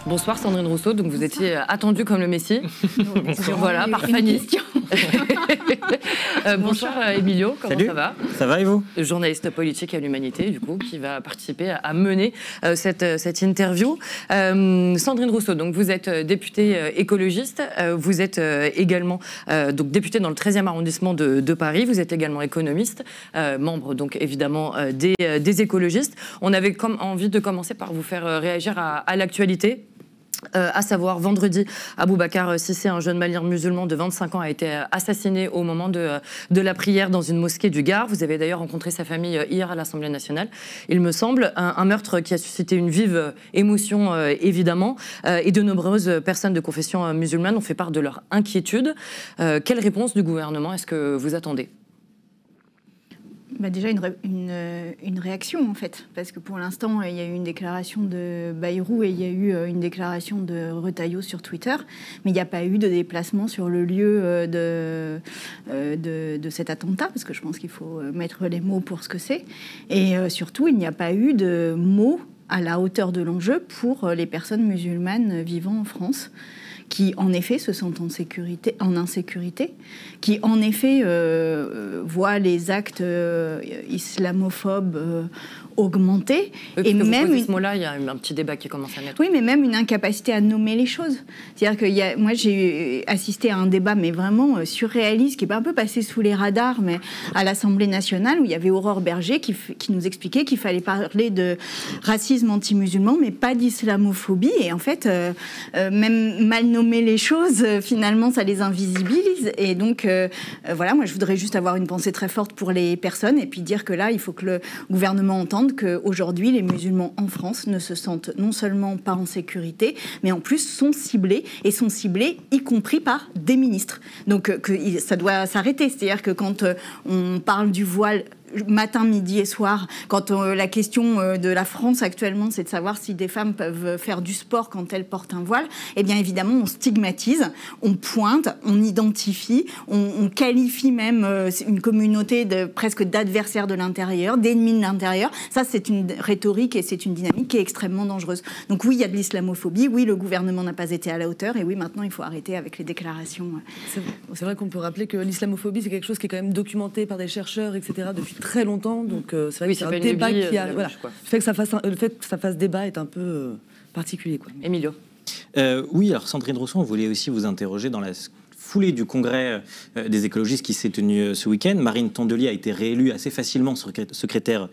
Bonsoir Sandrine Rousseau, donc vous étiez attendue comme le Messie. Voilà, par Fanny. Bonsoir Emilio, comment Salut. ça va? Ça va et vous? Journaliste politique à l'Humanité, du coup, qui va participer à mener cette interview. Sandrine Rousseau, donc vous êtes députée écologiste, vous êtes également donc députée dans le 13e arrondissement de Paris, vous êtes également économiste, membre donc évidemment des écologistes. On avait envie de commencer par vous faire réagir à l'actualité. À savoir, vendredi, Aboubacar Cissé, un jeune malien musulman de 25 ans, a été assassiné au moment de la prière dans une mosquée du Gard. Vous avez d'ailleurs rencontré sa famille hier à l'Assemblée nationale. Il me semble, un meurtre qui a suscité une vive émotion, évidemment, et de nombreuses personnes de confession musulmane ont fait part de leur inquiétude. Quelle réponse du gouvernement est-ce que vous attendez ? Déjà une réaction en fait, parce que pour l'instant il y a eu une déclaration de Bayrou et il y a eu une déclaration de Retailleau sur Twitter, mais il n'y a pas eu de déplacement sur le lieu de cet attentat, parce que je pense qu'il faut mettre les mots pour ce que c'est, et surtout il n'y a pas eu de mots à la hauteur de l'enjeu pour les personnes musulmanes vivant en France, qui en effet se sentent en insécurité, qui en effet voient les actes islamophobes augmenter. Oui, et même ce mot-là, il y a un petit débat qui commence à naître. Oui, mais même une incapacité à nommer les choses. C'est-à-dire que moi, j'ai assisté à un débat, mais vraiment surréaliste, qui est un peu passé sous les radars, mais à l'Assemblée nationale, où il y avait Aurore Berger qui nous expliquait qu'il fallait parler de racisme anti-musulman, mais pas d'islamophobie. Et en fait, même mal nommer les choses, finalement, ça les invisibilise. Et donc, voilà, moi, je voudrais juste avoir une pensée très forte pour les personnes, et puis dire que là, il faut que le gouvernement entende qu'aujourd'hui, les musulmans en France ne se sentent non seulement pas en sécurité, mais en plus sont ciblés, et sont ciblés y compris par des ministres. Donc ça doit s'arrêter. C'est-à-dire que quand on parle du voile matin, midi et soir, quand la question de la France actuellement, c'est de savoir si des femmes peuvent faire du sport quand elles portent un voile, eh bien évidemment on stigmatise, on pointe, on identifie, on qualifie même une communauté presque d'adversaires de l'intérieur, d'ennemis de l'intérieur. Ça, c'est une rhétorique et c'est une dynamique qui est extrêmement dangereuse. Donc oui, il y a de l'islamophobie, oui, le gouvernement n'a pas été à la hauteur, et oui, maintenant il faut arrêter avec les déclarations. C'est vrai qu'on peut rappeler que l'islamophobie, c'est quelque chose qui est quand même documenté par des chercheurs, etc., depuis très longtemps, donc c'est vrai que c'est un débat qui arrive. Voilà. Le fait que ça fasse débat est un peu particulier, quoi. Emilio. Oui, alors Sandrine Rousseau, on voulait aussi vous interroger dans la foulée du congrès des écologistes qui s'est tenu ce week-end. Marine Tondelier a été réélue assez facilement secrétaire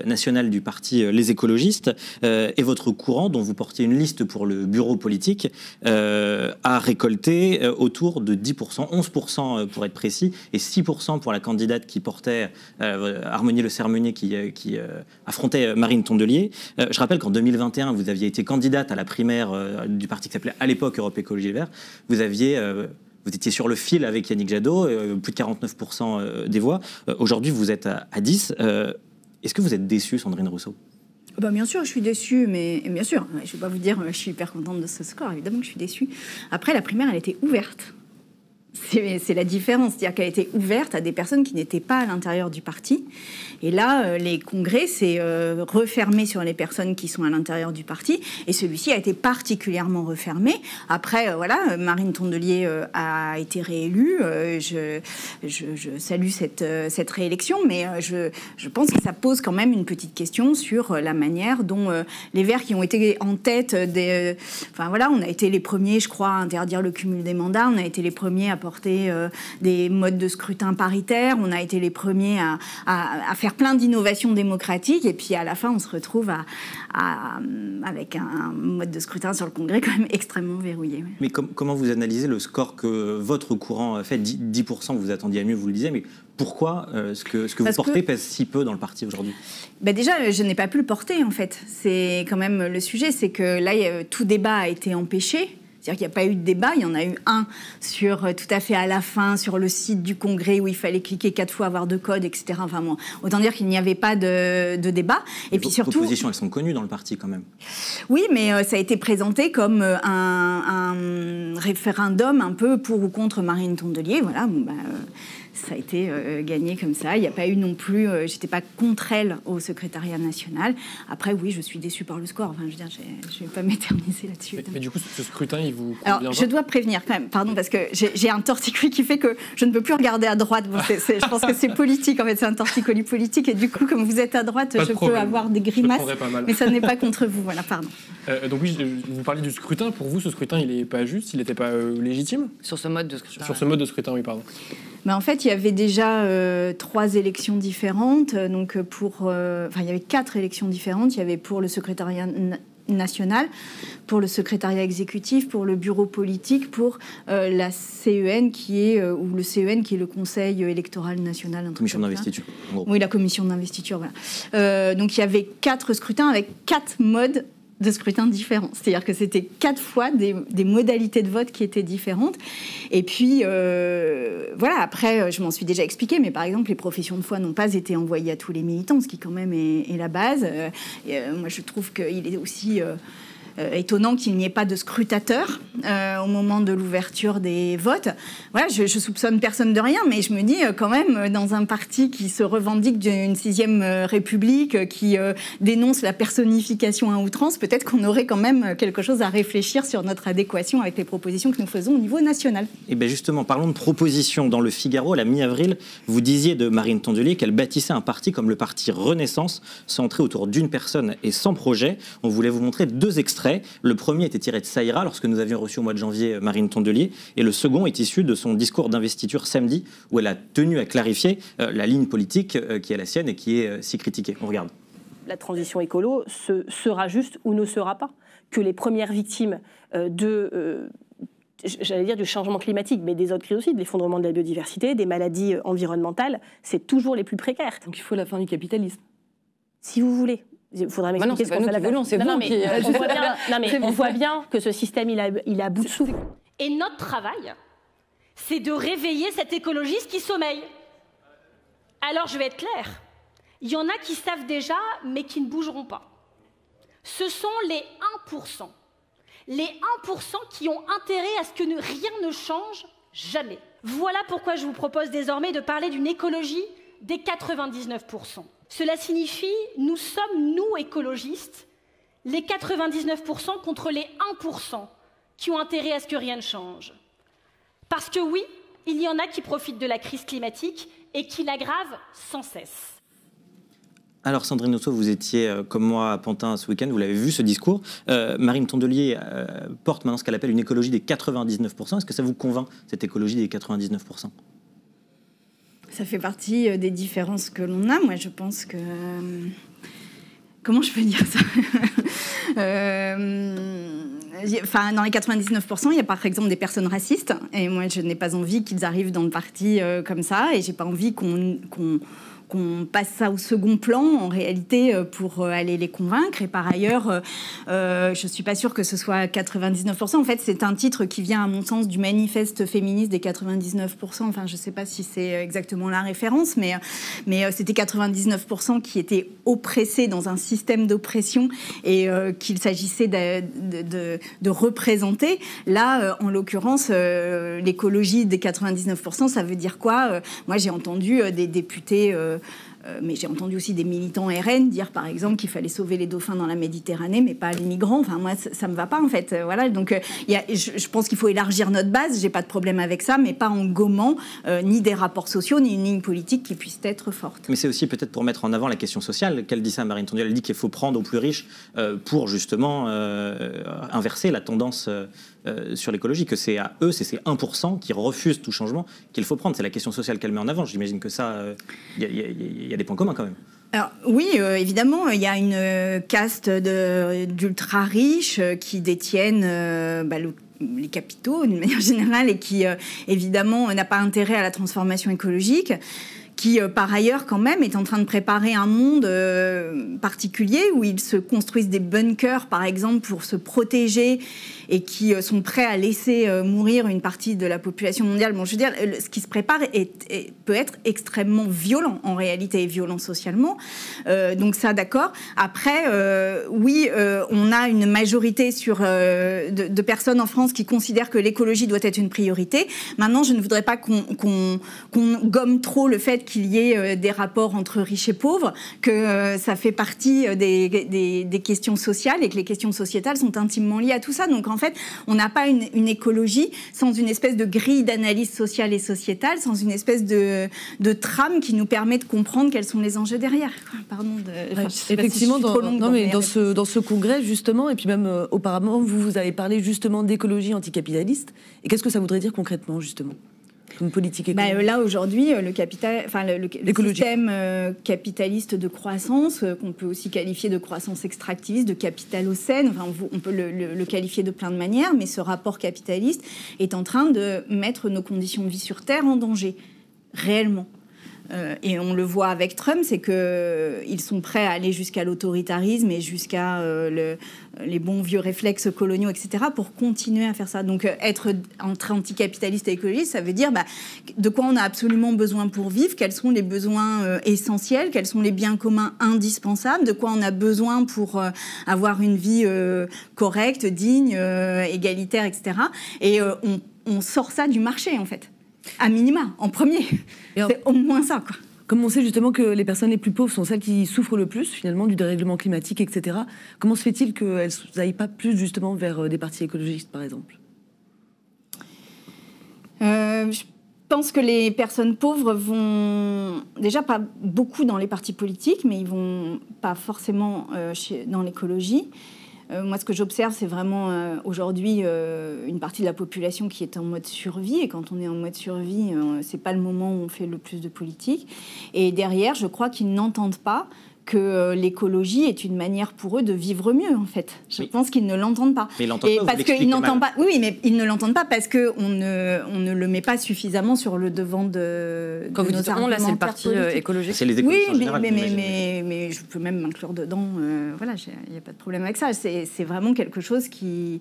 nationale du parti Les Écologistes, et votre courant, dont vous portiez une liste pour le bureau politique, a récolté autour de 10%, 11% pour être précis, et 6% pour la candidate qui portait Harmonie Le Sermenier, qui affrontait Marine Tondelier. Je rappelle qu'en 2021, vous aviez été candidate à la primaire du parti qui s'appelait à l'époque Europe Écologie Les Verts. Vous étiez sur le fil avec Yannick Jadot, plus de 49% des voix. Aujourd'hui, vous êtes à 10%. Est-ce que vous êtes déçue, Sandrine Rousseau ? Bien sûr, je suis déçue, mais bien sûr, je ne vais pas vous dire je suis hyper contente de ce score, évidemment que je suis déçue. Après, la primaire, elle était ouverte. C'est la différence, c'est-à-dire qu'elle était ouverte à des personnes qui n'étaient pas à l'intérieur du parti. Et là, les congrès, c'est refermé sur les personnes qui sont à l'intérieur du parti. Et celui-ci a été particulièrement refermé. Après, voilà, Marine Tondelier a été réélue. Je salue cette réélection, mais je pense que ça pose quand même une petite question sur la manière dont les Verts qui ont été en tête enfin voilà, on a été les premiers, je crois, à interdire le cumul des mandats. On a été les premiers à porter des modes de scrutin paritaires. On a été les premiers à faire plein d'innovations démocratiques, et puis à la fin on se retrouve avec un mode de scrutin sur le Congrès quand même extrêmement verrouillé. Mais comment vous analysez le score que votre courant a fait? 10%, vous attendiez à mieux, vous le disiez, mais pourquoi ce que vous portez pèse si peu dans le parti aujourd'hui? Déjà, je n'ai pas pu le porter en fait. C'est quand même le sujet, c'est que là, tout débat a été empêché. C'est-à-dire qu'il n'y a pas eu de débat, il y en a eu un tout à fait à la fin, sur le site du Congrès, où il fallait cliquer 4 fois, avoir 2 codes, etc. Enfin, bon, autant dire qu'il n'y avait pas de débat. Et puis surtout, vos positions, elles sont connues dans le parti quand même. Oui, mais ça a été présenté comme un référendum un peu pour ou contre Marine Tondelier. Voilà, ça a été gagné comme ça. Il n'y a pas eu non plus... j'étais pas contre elle au secrétariat national. Après, oui, je suis déçue par le score. Enfin, je veux dire, je vais pas m'éterniser là-dessus. Mais du coup, ce scrutin, il vous... Alors, je dois prévenir quand même, pardon, parce que j'ai un torticolis qui fait que je ne peux plus regarder à droite. Bon, je pense que c'est politique, en fait, c'est un torticolis politique. Et du coup, comme vous êtes à droite, je peux avoir des grimaces. Mais ça n'est pas contre vous, voilà, pardon. Donc oui, vous parliez du scrutin. Pour vous, ce scrutin, il n'est pas juste, il n'était pas légitime? Sur ce mode de scrutin. Sur ce mode de scrutin, oui, pardon. Ben, en fait, il y avait déjà 3 élections différentes. Donc il y avait 4 élections différentes. Il y avait pour le secrétariat national, pour le secrétariat exécutif, pour le bureau politique, pour la CEN ou le CEN qui est le Conseil électoral national. Commission d'investiture. Oui, la commission d'investiture, voilà. Donc il y avait 4 scrutins avec 4 modes de scrutins différents. C'est-à-dire que c'était 4 fois des modalités de vote qui étaient différentes. Et puis, voilà, après, je m'en suis déjà expliqué, mais par exemple, les professions de foi n'ont pas été envoyées à tous les militants, ce qui quand même est la base. Moi, je trouve qu'il est aussi... étonnant qu'il n'y ait pas de scrutateurs au moment de l'ouverture des votes. Voilà, je soupçonne personne de rien, mais je me dis quand même, dans un parti qui se revendique d'une 6e République, qui dénonce la personnification à outrance, peut-être qu'on aurait quand même quelque chose à réfléchir sur notre adéquation avec les propositions que nous faisons au niveau national. Et bien justement, parlons de propositions. Dans le Figaro, à la mi-avril, vous disiez de Marine Tondelier qu'elle bâtissait un parti comme le parti Renaissance, centré autour d'une personne et sans projet. On voulait vous montrer 2 extraits. Le premier était tiré de Saïra, lorsque nous avions reçu au mois de janvier Marine Tondelier, et le second est issu de son discours d'investiture samedi, où elle a tenu à clarifier la ligne politique qui est la sienne et qui est si critiquée. On regarde. La transition écolo sera juste ou ne sera pas. Que les premières victimes j'allais dire du changement climatique, mais des autres crises aussi, de l'effondrement de la biodiversité, des maladies environnementales, c'est toujours les plus précaires. Donc il faut la fin du capitalisme. Si vous voulez. Il faudra m'expliquer ce qu'on fait là-dedans. On voit bien que ce système, il est à bout de souffle. Et notre travail, c'est de réveiller cet écologiste qui sommeille. Alors, je vais être claire. Il y en a qui savent déjà, mais qui ne bougeront pas. Ce sont les 1%. Les 1% qui ont intérêt à ce que rien ne change jamais. Voilà pourquoi je vous propose désormais de parler d'une écologie des 99%. Cela signifie, nous sommes, nous, écologistes, les 99% contre les 1% qui ont intérêt à ce que rien ne change. Parce que oui, il y en a qui profitent de la crise climatique et qui l'aggravent sans cesse. Alors Sandrine Rousseau, vous étiez comme moi à Pantin ce week-end, vous l'avez vu ce discours. Marine Tondelier porte maintenant ce qu'elle appelle une écologie des 99%. Est-ce que ça vous convainc, cette écologie des 99%? Ça fait partie des différences que l'on a. Moi, je pense que... Comment je peux dire ça? Enfin, dans les 99%, il y a par exemple des personnes racistes. Et moi, je n'ai pas envie qu'ils arrivent dans le parti comme ça. Et j'ai pas envie qu'on passe ça au second plan, en réalité, pour aller les convaincre. Et par ailleurs, je ne suis pas sûre que ce soit 99%. En fait, c'est un titre qui vient, à mon sens, du manifeste féministe des 99%. Enfin, je ne sais pas si c'est exactement la référence, mais c'était 99% qui étaient oppressés dans un système d'oppression et qu'il s'agissait de représenter. Là, en l'occurrence, l'écologie des 99%, ça veut dire quoi? Moi, j'ai entendu des députés... mais j'ai entendu aussi des militants RN dire, par exemple, qu'il fallait sauver les dauphins dans la Méditerranée, mais pas les migrants. Enfin, moi, ça me va pas, en fait. Voilà. Donc, je pense qu'il faut élargir notre base. J'ai pas de problème avec ça, mais pas en gommant ni des rapports sociaux, ni une ligne politique qui puisse être forte. Mais c'est aussi peut-être pour mettre en avant la question sociale qu'elle dit ça, Marine Tondelier. Elle dit qu'il faut prendre aux plus riches pour, justement, inverser la tendance sur l'écologie, que c'est à eux, c'est ces 1% qui refusent tout changement qu'il faut prendre. C'est la question sociale qu'elle met en avant. J'imagine que ça, il y a des points communs quand même. Alors, oui, évidemment, il y a une caste d'ultra riches qui détiennent les capitaux d'une manière générale et qui, évidemment, n'a pas intérêt à la transformation écologique, qui par ailleurs quand même est en train de préparer un monde particulier où ils se construisent des bunkers par exemple pour se protéger et qui sont prêts à laisser mourir une partie de la population mondiale. Bon, je veux dire, ce qui se prépare peut être extrêmement violent en réalité, et violent socialement. Donc ça, d'accord. Après, oui, on a une majorité de personnes en France qui considèrent que l'écologie doit être une priorité. Maintenant, je ne voudrais pas qu'on gomme trop le fait qu'il y ait des rapports entre riches et pauvres, que ça fait partie des questions sociales et que les questions sociétales sont intimement liées à tout ça. Donc en fait, on n'a pas une écologie sans une espèce de grille d'analyse sociale et sociétale, sans une espèce de trame qui nous permet de comprendre quels sont les enjeux derrière. Pardon. Effectivement, dans ce congrès, justement, et puis même auparavant, vous avez parlé justement d'écologie anticapitaliste. Et qu'est-ce que ça voudrait dire concrètement, justement ? Une politique économique. Là aujourd'hui, le système capitaliste de croissance, qu'on peut aussi qualifier de croissance extractiviste, de capitalocène, on peut le qualifier de plein de manières, mais ce rapport capitaliste est en train de mettre nos conditions de vie sur Terre en danger, réellement. Et on le voit avec Trump, c'est qu'ils sont prêts à aller jusqu'à l'autoritarisme et jusqu'à les bons vieux réflexes coloniaux, etc., pour continuer à faire ça. Donc être entre anticapitaliste et écologiste, ça veut dire de quoi on a absolument besoin pour vivre, quels sont les besoins essentiels, quels sont les biens communs indispensables, de quoi on a besoin pour avoir une vie correcte, digne, égalitaire, etc. Et on sort ça du marché, en fait. À minima, en premier. C'est au moins ça, quoi. Comme on sait justement que les personnes les plus pauvres sont celles qui souffrent le plus, finalement, du dérèglement climatique, etc., comment se fait-il qu'elles n'aillent pas plus, justement, vers des partis écologistes, par exemple ? Je pense que les personnes pauvres vont... Déjà, pas beaucoup dans les partis politiques, mais ils vont pas forcément dans l'écologie. Moi, ce que j'observe, c'est vraiment aujourd'hui une partie de la population qui est en mode survie. Et quand on est en mode survie, c'est pas le moment où on fait le plus de politique. Et derrière, je crois qu'ils n'entendent pas que l'écologie est une manière pour eux de vivre mieux, en fait. Je pense qu'ils ne l'entendent pas. Mais ils l'entendent pas, parce qu'ils n'entendent pas. Oui, mais ils ne l'entendent pas parce qu'on ne le met pas suffisamment sur le devant de quand vous dites on, là, c'est le parti écologique. C'est les écologistes en général, mais je peux même m'inclure dedans. Voilà, il n'y a pas de problème avec ça. C'est vraiment quelque chose qui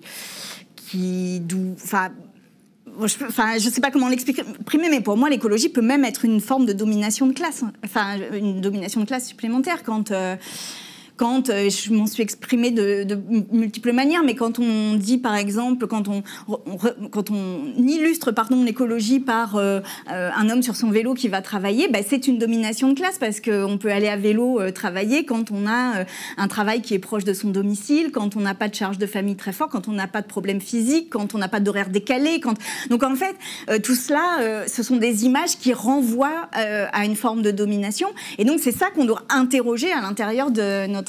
je ne sais pas comment l'exprimer, mais pour moi, l'écologie peut même être une forme de domination de classe. Enfin, une domination de classe supplémentaire quand je m'en suis exprimée de multiples manières, mais quand on dit, par exemple, quand on illustre l'écologie par un homme sur son vélo qui va travailler, c'est une domination de classe parce qu'on peut aller à vélo travailler quand on a un travail qui est proche de son domicile, quand on n'a pas de charge de famille très fort, quand on n'a pas de problème physique, quand on n'a pas d'horaire décalé. Donc en fait, tout cela, ce sont des images qui renvoient à une forme de domination. Et donc c'est ça qu'on doit interroger à l'intérieur de notre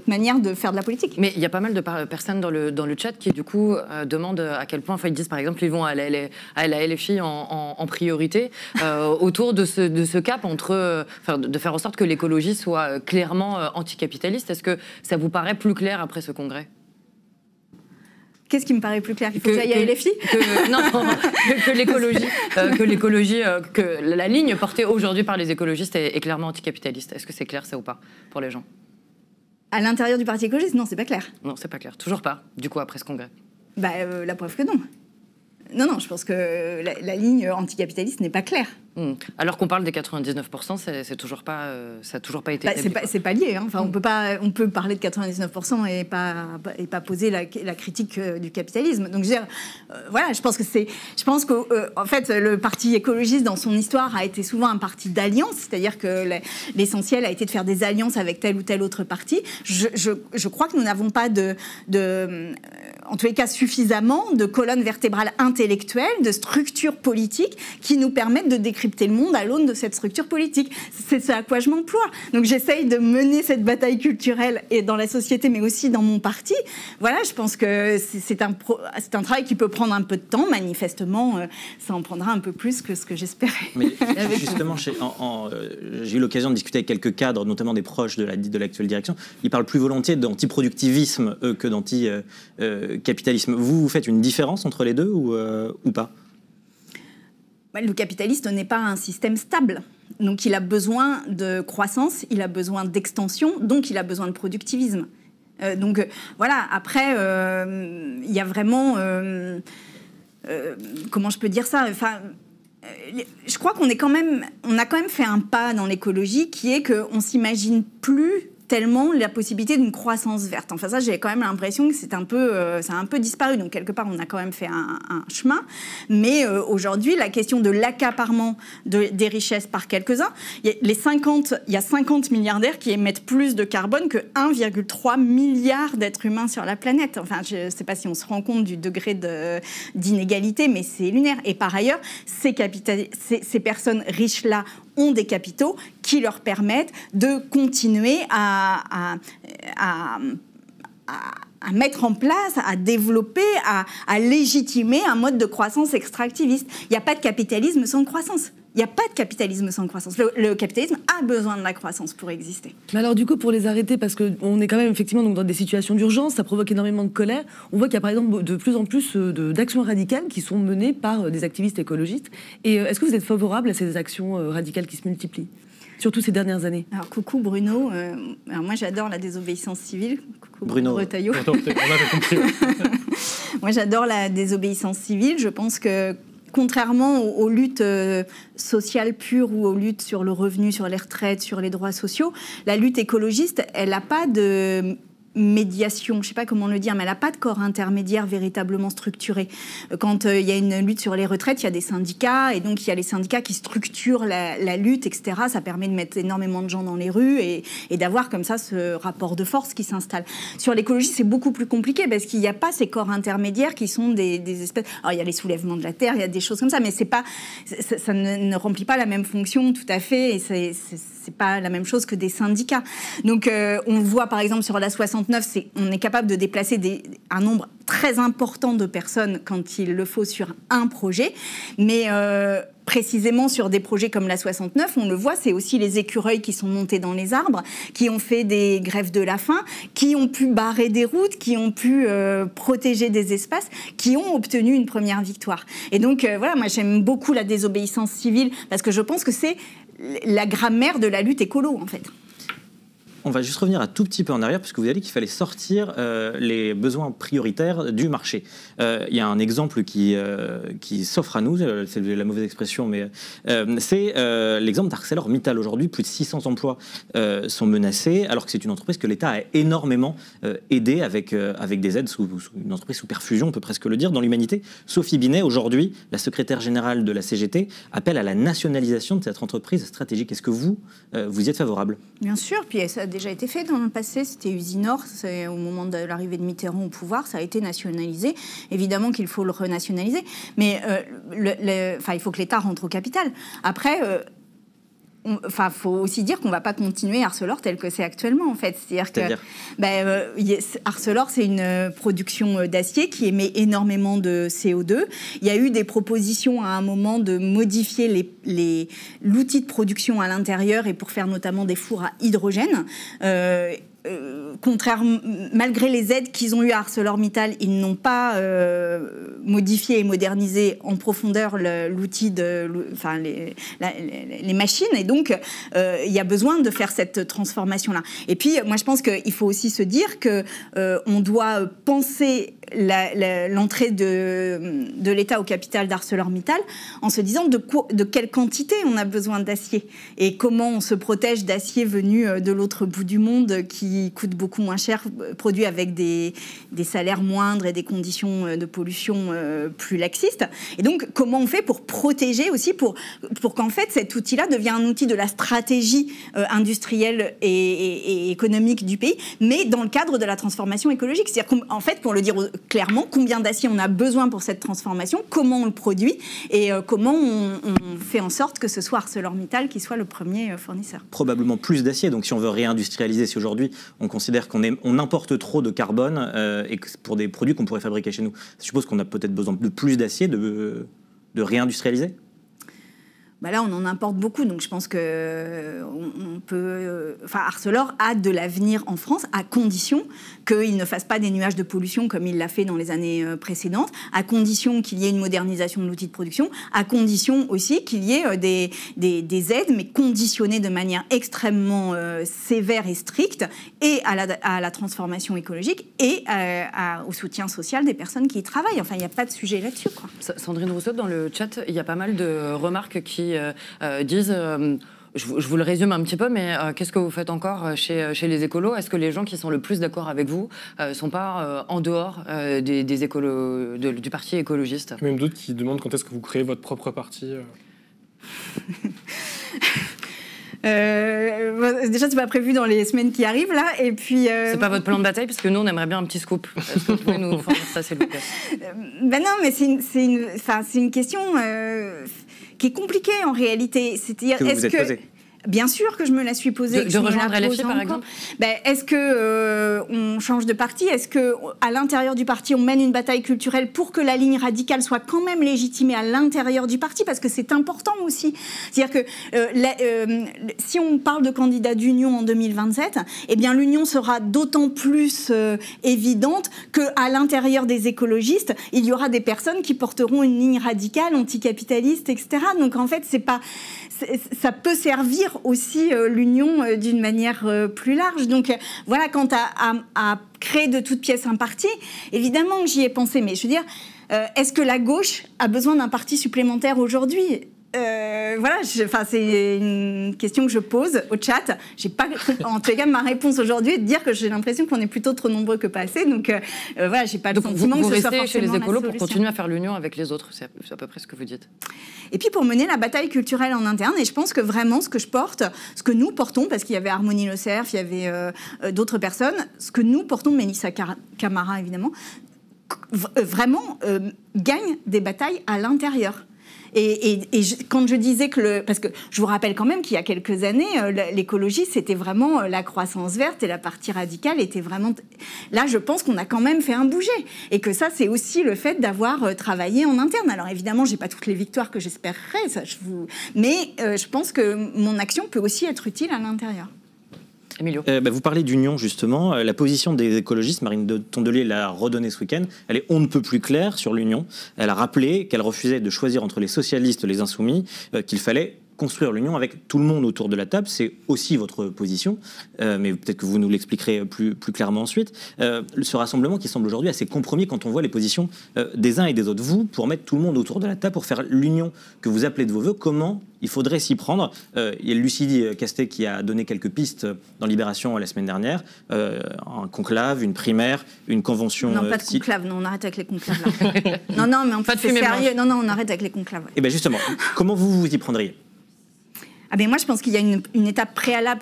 manière de faire de la politique. Mais il y a pas mal de personnes dans le chat qui, du coup, demandent à quel point, ils disent, par exemple, ils vont à la LFI en priorité, autour de ce cap entre... de faire en sorte que l'écologie soit clairement anticapitaliste. Est-ce que ça vous paraît plus clair après ce congrès ? Qu'est-ce qui me paraît plus clair ? Il faut que j'aille à LFI ? Que l'écologie, que la ligne portée aujourd'hui par les écologistes est clairement anticapitaliste. Est-ce que c'est clair, ça ou pas, pour les gens ? À l'intérieur du parti écologiste, non, c'est pas clair. Non, c'est pas clair. Toujours pas, du coup, après ce congrès. La preuve que non. Non, je pense que la ligne anticapitaliste n'est pas claire. Alors qu'on parle des 99%, c'est toujours pas, ça n'a toujours pas été établi. C'est pas lié. Hein. Enfin, on peut parler de 99% et pas poser la critique du capitalisme. Donc, je veux dire, voilà, je pense que en fait, le parti écologiste, dans son histoire, a été souvent un parti d'alliance, c'est-à-dire que l'essentiel a été de faire des alliances avec tel ou tel autre parti. Je crois que nous n'avons pas en tous les cas, suffisamment de colonnes vertébrales intellectuelles, de structures politiques qui nous permettent de décrypter le monde à l'aune de cette structure politique. C'est ce à quoi je m'emploie. Donc j'essaye de mener cette bataille culturelle et dans la société, mais aussi dans mon parti. Voilà, je pense que c'est un travail qui peut prendre un peu de temps. Manifestement, ça en prendra un peu plus que ce que j'espérais. Mais justement, j'ai eu l'occasion de discuter avec quelques cadres, notamment des proches de l'actuelle direction. Ils parlent plus volontiers d'antiproductivisme que d'anticapitalisme. Vous faites une différence entre les deux ou pas ? Le capitaliste n'est pas un système stable. Donc il a besoin de croissance, il a besoin d'extension, donc il a besoin de productivisme. Donc voilà, après, il y a vraiment... comment je peux dire ça ? Enfin, je crois qu'on a quand même fait un pas dans l'écologie qui est qu'on ne s'imagine plus tellement la possibilité d'une croissance verte. Enfin ça, j'ai quand même l'impression que ça a un peu disparu. Donc quelque part, on a quand même fait un chemin. Mais aujourd'hui, la question de l'accaparement des richesses par quelques-uns, il y a 50 milliardaires qui émettent plus de carbone que 1,3 milliard d'êtres humains sur la planète. Enfin, je ne sais pas si on se rend compte du degré d'inégalité, mais c'est lunaire. Et par ailleurs, ces personnes riches-là ont des capitaux qui leur permettent de continuer à mettre en place, à développer, à légitimer un mode de croissance extractiviste. Il n'y a pas de capitalisme sans croissance. Il n'y a pas de capitalisme sans croissance. Le capitalisme a besoin de la croissance pour exister. Mais alors du coup, pour les arrêter, parce qu'on est quand même effectivement donc, dans des situations d'urgence, ça provoque énormément de colère. On voit qu'il y a par exemple de plus en plus d'actions radicales qui sont menées par des activistes écologistes. Et est-ce que vous êtes favorable à ces actions radicales qui se multiplient ? Surtout ces dernières années. Alors, coucou Bruno. Alors moi, j'adore la désobéissance civile. Coucou Bruno Retailleau. Moi, j'adore la désobéissance civile. Je pense que, contrairement aux luttes sociales pures ou aux luttes sur le revenu, sur les retraites, sur les droits sociaux, la lutte écologiste, elle n'a pas de médiation, je ne sais pas comment le dire, mais elle n'a pas de corps intermédiaire véritablement structuré. Quand il y a une lutte sur les retraites, il y a des syndicats, et donc il y a les syndicats qui structurent la lutte, etc. Ça permet de mettre énormément de gens dans les rues et d'avoir comme ça ce rapport de force qui s'installe. Sur l'écologie, c'est beaucoup plus compliqué parce qu'il n'y a pas ces corps intermédiaires qui sont des espèces... Alors il y a les soulèvements de la terre, il y a des choses comme ça, mais c'est pas, ça ne remplit pas la même fonction tout à fait, et c'est pas la même chose que des syndicats. Donc on voit par exemple sur la 69, on est capable de déplacer un nombre très important de personnes quand il le faut sur un projet, mais précisément sur des projets comme la 69, on le voit, c'est aussi les écureuils qui sont montés dans les arbres, qui ont fait des grèves de la faim, qui ont pu barrer des routes, qui ont pu protéger des espaces, qui ont obtenu une première victoire. Et donc voilà, moi j'aime beaucoup la désobéissance civile parce que je pense que c'est la grammaire de la lutte écolo en fait. On va juste revenir un tout petit peu en arrière, puisque vous avez dit qu'il fallait sortir les besoins prioritaires du marché. Il y a un exemple qui s'offre à nous, c'est la mauvaise expression, mais c'est l'exemple d'ArcelorMittal. Aujourd'hui, plus de 600 emplois sont menacés, alors que c'est une entreprise que l'État a énormément aidée avec des aides, une entreprise sous perfusion, on peut presque le dire, dans l'humanité. Sophie Binet, aujourd'hui, la secrétaire générale de la CGT, appelle à la nationalisation de cette entreprise stratégique. Est-ce que vous y êtes favorable ? Bien sûr, puis ça a déjà été fait dans le passé, c'était Usinor, au moment de l'arrivée de Mitterrand au pouvoir, ça a été nationalisé. Évidemment qu'il faut le renationaliser, mais il faut que l'État rentre au capital. Après, faut aussi dire qu'on ne va pas continuer Arcelor tel que c'est actuellement, en fait. C'est-à-dire que Arcelor, c'est une production d'acier qui émet énormément de CO2. Il y a eu des propositions à un moment de modifier l'outil de production à l'intérieur et pour faire notamment des fours à hydrogène. Malgré les aides qu'ils ont eues à ArcelorMittal, ils n'ont pas modifié et modernisé en profondeur l'outil les machines, et donc il y a besoin de faire cette transformation-là. Et puis moi je pense qu'il faut aussi se dire que on doit penser l'entrée de l'État au capital d'ArcelorMittal en se disant de quelle quantité on a besoin d'acier et comment on se protège d'acier venu de l'autre bout du monde qui coûte beaucoup moins cher, produit avec des salaires moindres et des conditions de pollution plus laxistes. Et donc comment on fait pour protéger aussi, pour qu'en fait cet outil-là devienne un outil de la stratégie industrielle et économique du pays, mais dans le cadre de la transformation écologique. C'est-à-dire qu'en fait, pour le dire clairement, combien d'acier on a besoin pour cette transformation, comment on le produit et comment on fait en sorte que ce soit ArcelorMittal qui soit le premier fournisseur. Probablement plus d'acier, donc si on veut réindustrialiser, si aujourd'hui on considère qu'on importe trop de carbone et que pour des produits qu'on pourrait fabriquer chez nous, je suppose qu'on a peut-être besoin de plus d'acier, de réindustrialiser ? bah là, on en importe beaucoup. Donc, je pense que on peut... Enfin, Arcelor a de l'avenir en France, à condition qu'il ne fasse pas des nuages de pollution comme il l'a fait dans les années précédentes, à condition qu'il y ait une modernisation de l'outil de production, à condition aussi qu'il y ait des aides, mais conditionnées de manière extrêmement sévère et stricte, et à la transformation écologique, et au soutien social des personnes qui y travaillent. Enfin, il n'y a pas de sujet là-dessus, quoi. Sandrine Rousseau, dans le chat, il y a pas mal de remarques qui disent... Je vous le résume un petit peu, mais qu'est-ce que vous faites encore chez les écolos? Est-ce que les gens qui sont le plus d'accord avec vous ne sont pas en dehors des écolos, du parti écologiste? Même d'autres qui demandent quand est-ce que vous créez votre propre parti. Déjà, c'est pas prévu dans les semaines qui arrivent, là, et puis... C'est pas votre plan de bataille, parce que nous, on aimerait bien un petit scoop. Est-ce que vous pouvez nous fournir ça, s'il vous plaît? Ben non, mais c'est une question qui est compliquée, en réalité. C'est-à-dire, que vous vous êtes posée. Bien sûr que je me la suis posée. De rejoindre LFI, par exemple? Est-ce qu'on change de parti? Est-ce qu'à l'intérieur du parti, on mène une bataille culturelle pour que la ligne radicale soit quand même légitimée à l'intérieur du parti? Parce que c'est important aussi. C'est-à-dire que si on parle de candidat d'union en 2027, eh bien l'union sera d'autant plus évidente qu'à l'intérieur des écologistes, il y aura des personnes qui porteront une ligne radicale, anticapitaliste, etc. Donc en fait, ça peut servir aussi l'union d'une manière plus large. Donc voilà, quant à créer de toutes pièces un parti, évidemment que j'y ai pensé, mais je veux dire, est-ce que la gauche a besoin d'un parti supplémentaire aujourd'hui? Voilà, c'est une question que je pose au chat. J'ai pas, en tout cas, ma réponse aujourd'hui est de dire que j'ai l'impression qu'on est plutôt trop nombreux que pas assez. Donc voilà, j'ai pas le sentiment que ce soit forcément chez les écolos la pour continuer à faire l'union avec les autres. C'est à peu près ce que vous dites. Et puis pour mener la bataille culturelle en interne. Et je pense que vraiment ce que je porte, ce que nous portons, parce qu'il y avait Harmonie Le Cerf, il y avait d'autres personnes, ce que nous portons, Mélissa Camara évidemment, vraiment gagne des batailles à l'intérieur. Quand je disais parce que je vous rappelle quand même qu'il y a quelques années, l'écologie, c'était vraiment la croissance verte et la partie radicale était vraiment... Là, je pense qu'on a quand même fait un bouger. Et que ça, c'est aussi le fait d'avoir travaillé en interne. Alors évidemment, j'ai pas toutes les victoires que j'espérerais, mais je pense que mon action peut aussi être utile à l'intérieur. Emilio. Vous parlez d'union, justement. La position des écologistes, Marine Tondelier l'a redonnée ce week-end, elle est on ne peut plus claire sur l'union. Elle a rappelé qu'elle refusait de choisir entre les socialistes et les insoumis, qu'il fallait construire l'union avec tout le monde autour de la table. C'est aussi votre position, mais peut-être que vous nous l'expliquerez plus clairement ensuite. Ce rassemblement qui semble aujourd'hui assez compromis quand on voit les positions des uns et des autres. Vous, pour mettre tout le monde autour de la table, pour faire l'union que vous appelez de vos voeux, comment il faudrait s'y prendre? Il y a Lucie Castet qui a donné quelques pistes dans Libération la semaine dernière. Un conclave, une primaire, une convention... Non, pas de conclave, non, on arrête avec les conclaves. Là. non, mais en fait, c'est sérieux. Non, on arrête avec les conclaves. Ouais. Et bien justement, comment vous y prendriez? Moi, je pense qu'il y a une étape préalable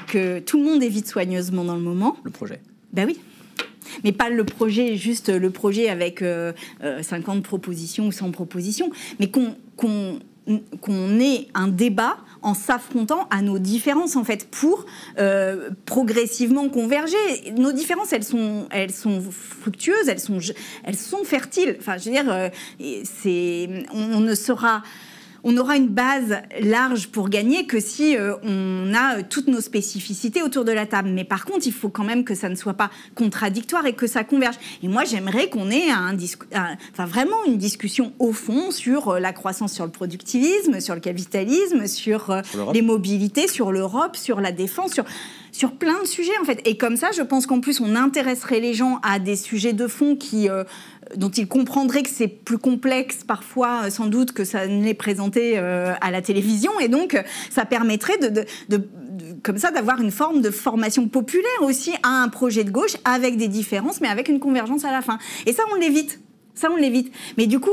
que tout le monde évite soigneusement dans le moment. Le projet. Ben oui. Mais pas le projet, juste le projet avec 50 propositions ou 100 propositions, mais qu'on ait un débat en s'affrontant à nos différences, en fait, pour progressivement converger. Nos différences, elles sont fructueuses, elles sont fertiles. Enfin, je veux dire, on aura une base large pour gagner que si on a toutes nos spécificités autour de la table. Mais par contre, il faut quand même que ça ne soit pas contradictoire et que ça converge. Et moi, j'aimerais qu'on ait vraiment une discussion au fond sur la croissance, sur le productivisme, sur le capitalisme, sur les mobilités, sur l'Europe, sur la défense, sur plein de sujets, en fait. Et comme ça, je pense qu'en plus, on intéresserait les gens à des sujets de fond dont ils comprendraient que c'est plus complexe parfois, sans doute, que ça ne l'est présenté à la télévision. Et donc, ça permettrait comme ça d'avoir une forme de formation populaire aussi à un projet de gauche, avec des différences, mais avec une convergence à la fin. Et ça, on l'évite. Mais du coup...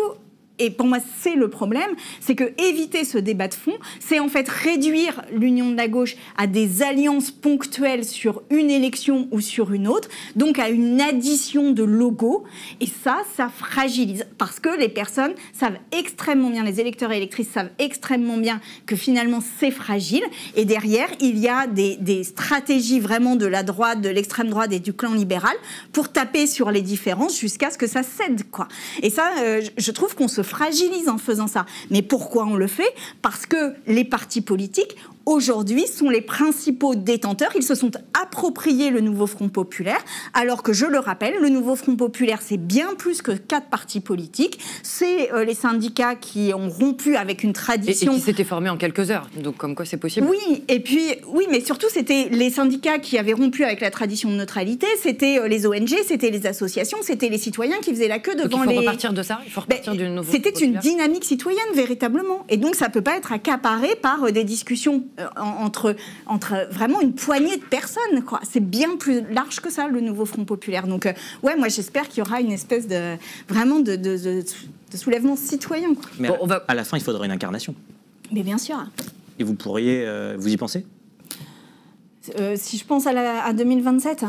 Et pour moi, c'est le problème, c'est que éviter ce débat de fond, c'est en fait réduire l'union de la gauche à des alliances ponctuelles sur une élection ou sur une autre, donc à une addition de logos. Et ça fragilise, parce que les personnes savent extrêmement bien, les électeurs et électrices savent extrêmement bien que finalement c'est fragile. Et derrière, il y a des stratégies vraiment de la droite, de l'extrême droite et du clan libéral pour taper sur les différences jusqu'à ce que ça cède, quoi. Et ça, je trouve qu'on se se fragilise en faisant ça. Mais pourquoi on le fait? Parce que les partis politiques, aujourd'hui, sont les principaux détenteurs. Ils se sont appropriés le nouveau Front populaire, alors que, je le rappelle, le nouveau Front populaire, c'est bien plus que 4 partis politiques. C'est les syndicats qui ont rompu avec une tradition... Et qui s'étaient formés en quelques heures, donc comme quoi c'est possible. Oui, et puis, oui, mais surtout, c'était les syndicats qui avaient rompu avec la tradition de neutralité, c'était les ONG, c'était les associations, c'était les citoyens qui faisaient la queue devant les... Donc il faut repartir de ça, il faut repartir du nouveau... C'était une dynamique citoyenne, véritablement. Et donc, ça ne peut pas être accaparé par des discussions entre vraiment une poignée de personnes, quoi. C'est bien plus large que ça, le nouveau Front populaire. Donc, ouais, moi, j'espère qu'il y aura une espèce de soulèvement citoyen, quoi. Mais à la fin, il faudra une incarnation. Mais bien sûr. Et vous pourriez... vous y pensez? Si je pense à 2027...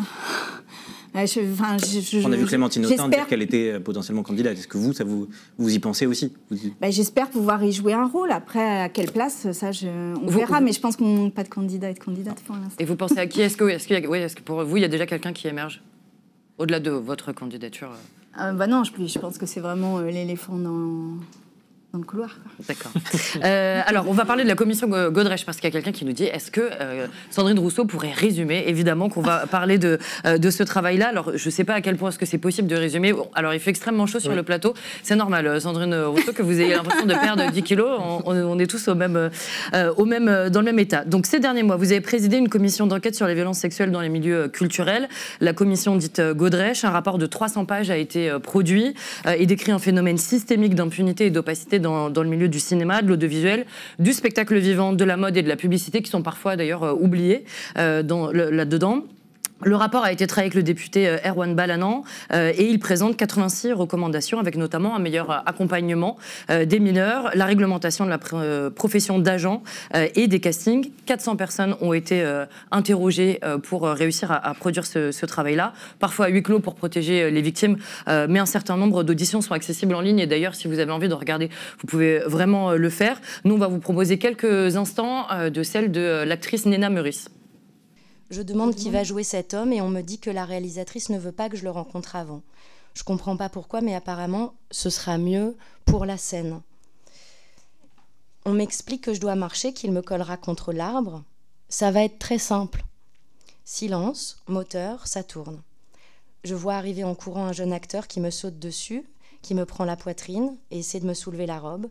on a vu Clémentine Autain dire qu'elle était potentiellement candidate. Est-ce que vous y pensez aussi? J'espère pouvoir y jouer un rôle. Après, à quelle place, ça, on verra. Mais je pense qu'on ne manque pas de candidats et de candidates pour l'instant. Et vous pensez à qui? Est-ce que pour vous, il y a déjà quelqu'un qui émerge au-delà de votre candidature? Non, je pense que c'est vraiment l'éléphant dans le couloir. D'accord. Alors, on va parler de la commission Godrèche, parce qu'il y a quelqu'un qui nous dit, est-ce que Sandrine Rousseau pourrait résumer? Évidemment qu'on va parler de ce travail-là. Alors, je ne sais pas à quel point est-ce que c'est possible de résumer. Bon, alors, il fait extrêmement chaud sur le plateau. C'est normal, Sandrine Rousseau, que vous ayez l'impression de perdre 10 kilos. On est tous dans le même état. Donc, ces derniers mois, vous avez présidé une commission d'enquête sur les violences sexuelles dans les milieux culturels. La commission dite Godrèche. Un rapport de 300 pages a été produit et décrit un phénomène systémique d'impunité et d'opacité dans le milieu du cinéma, de l'audiovisuel, du spectacle vivant, de la mode et de la publicité, qui sont parfois d'ailleurs oubliés là-dedans. Le rapport a été travaillé avec le député Erwan Balanant et il présente 86 recommandations avec notamment un meilleur accompagnement des mineurs, la réglementation de la profession d'agent et des castings. 400 personnes ont été interrogées pour réussir à produire ce travail-là, parfois à huis clos pour protéger les victimes, mais un certain nombre d'auditions sont accessibles en ligne et d'ailleurs si vous avez envie de regarder, vous pouvez vraiment le faire. Nous, on va vous proposer quelques instants de celle de l'actrice Nena Meurice. Je demande qui va jouer cet homme et on me dit que la réalisatrice ne veut pas que je le rencontre avant. Je comprends pas pourquoi, mais apparemment, ce sera mieux pour la scène. On m'explique que je dois marcher, qu'il me collera contre l'arbre. Ça va être très simple. Silence, moteur, ça tourne. Je vois arriver en courant un jeune acteur qui me saute dessus, qui me prend la poitrine et essaie de me soulever la robe.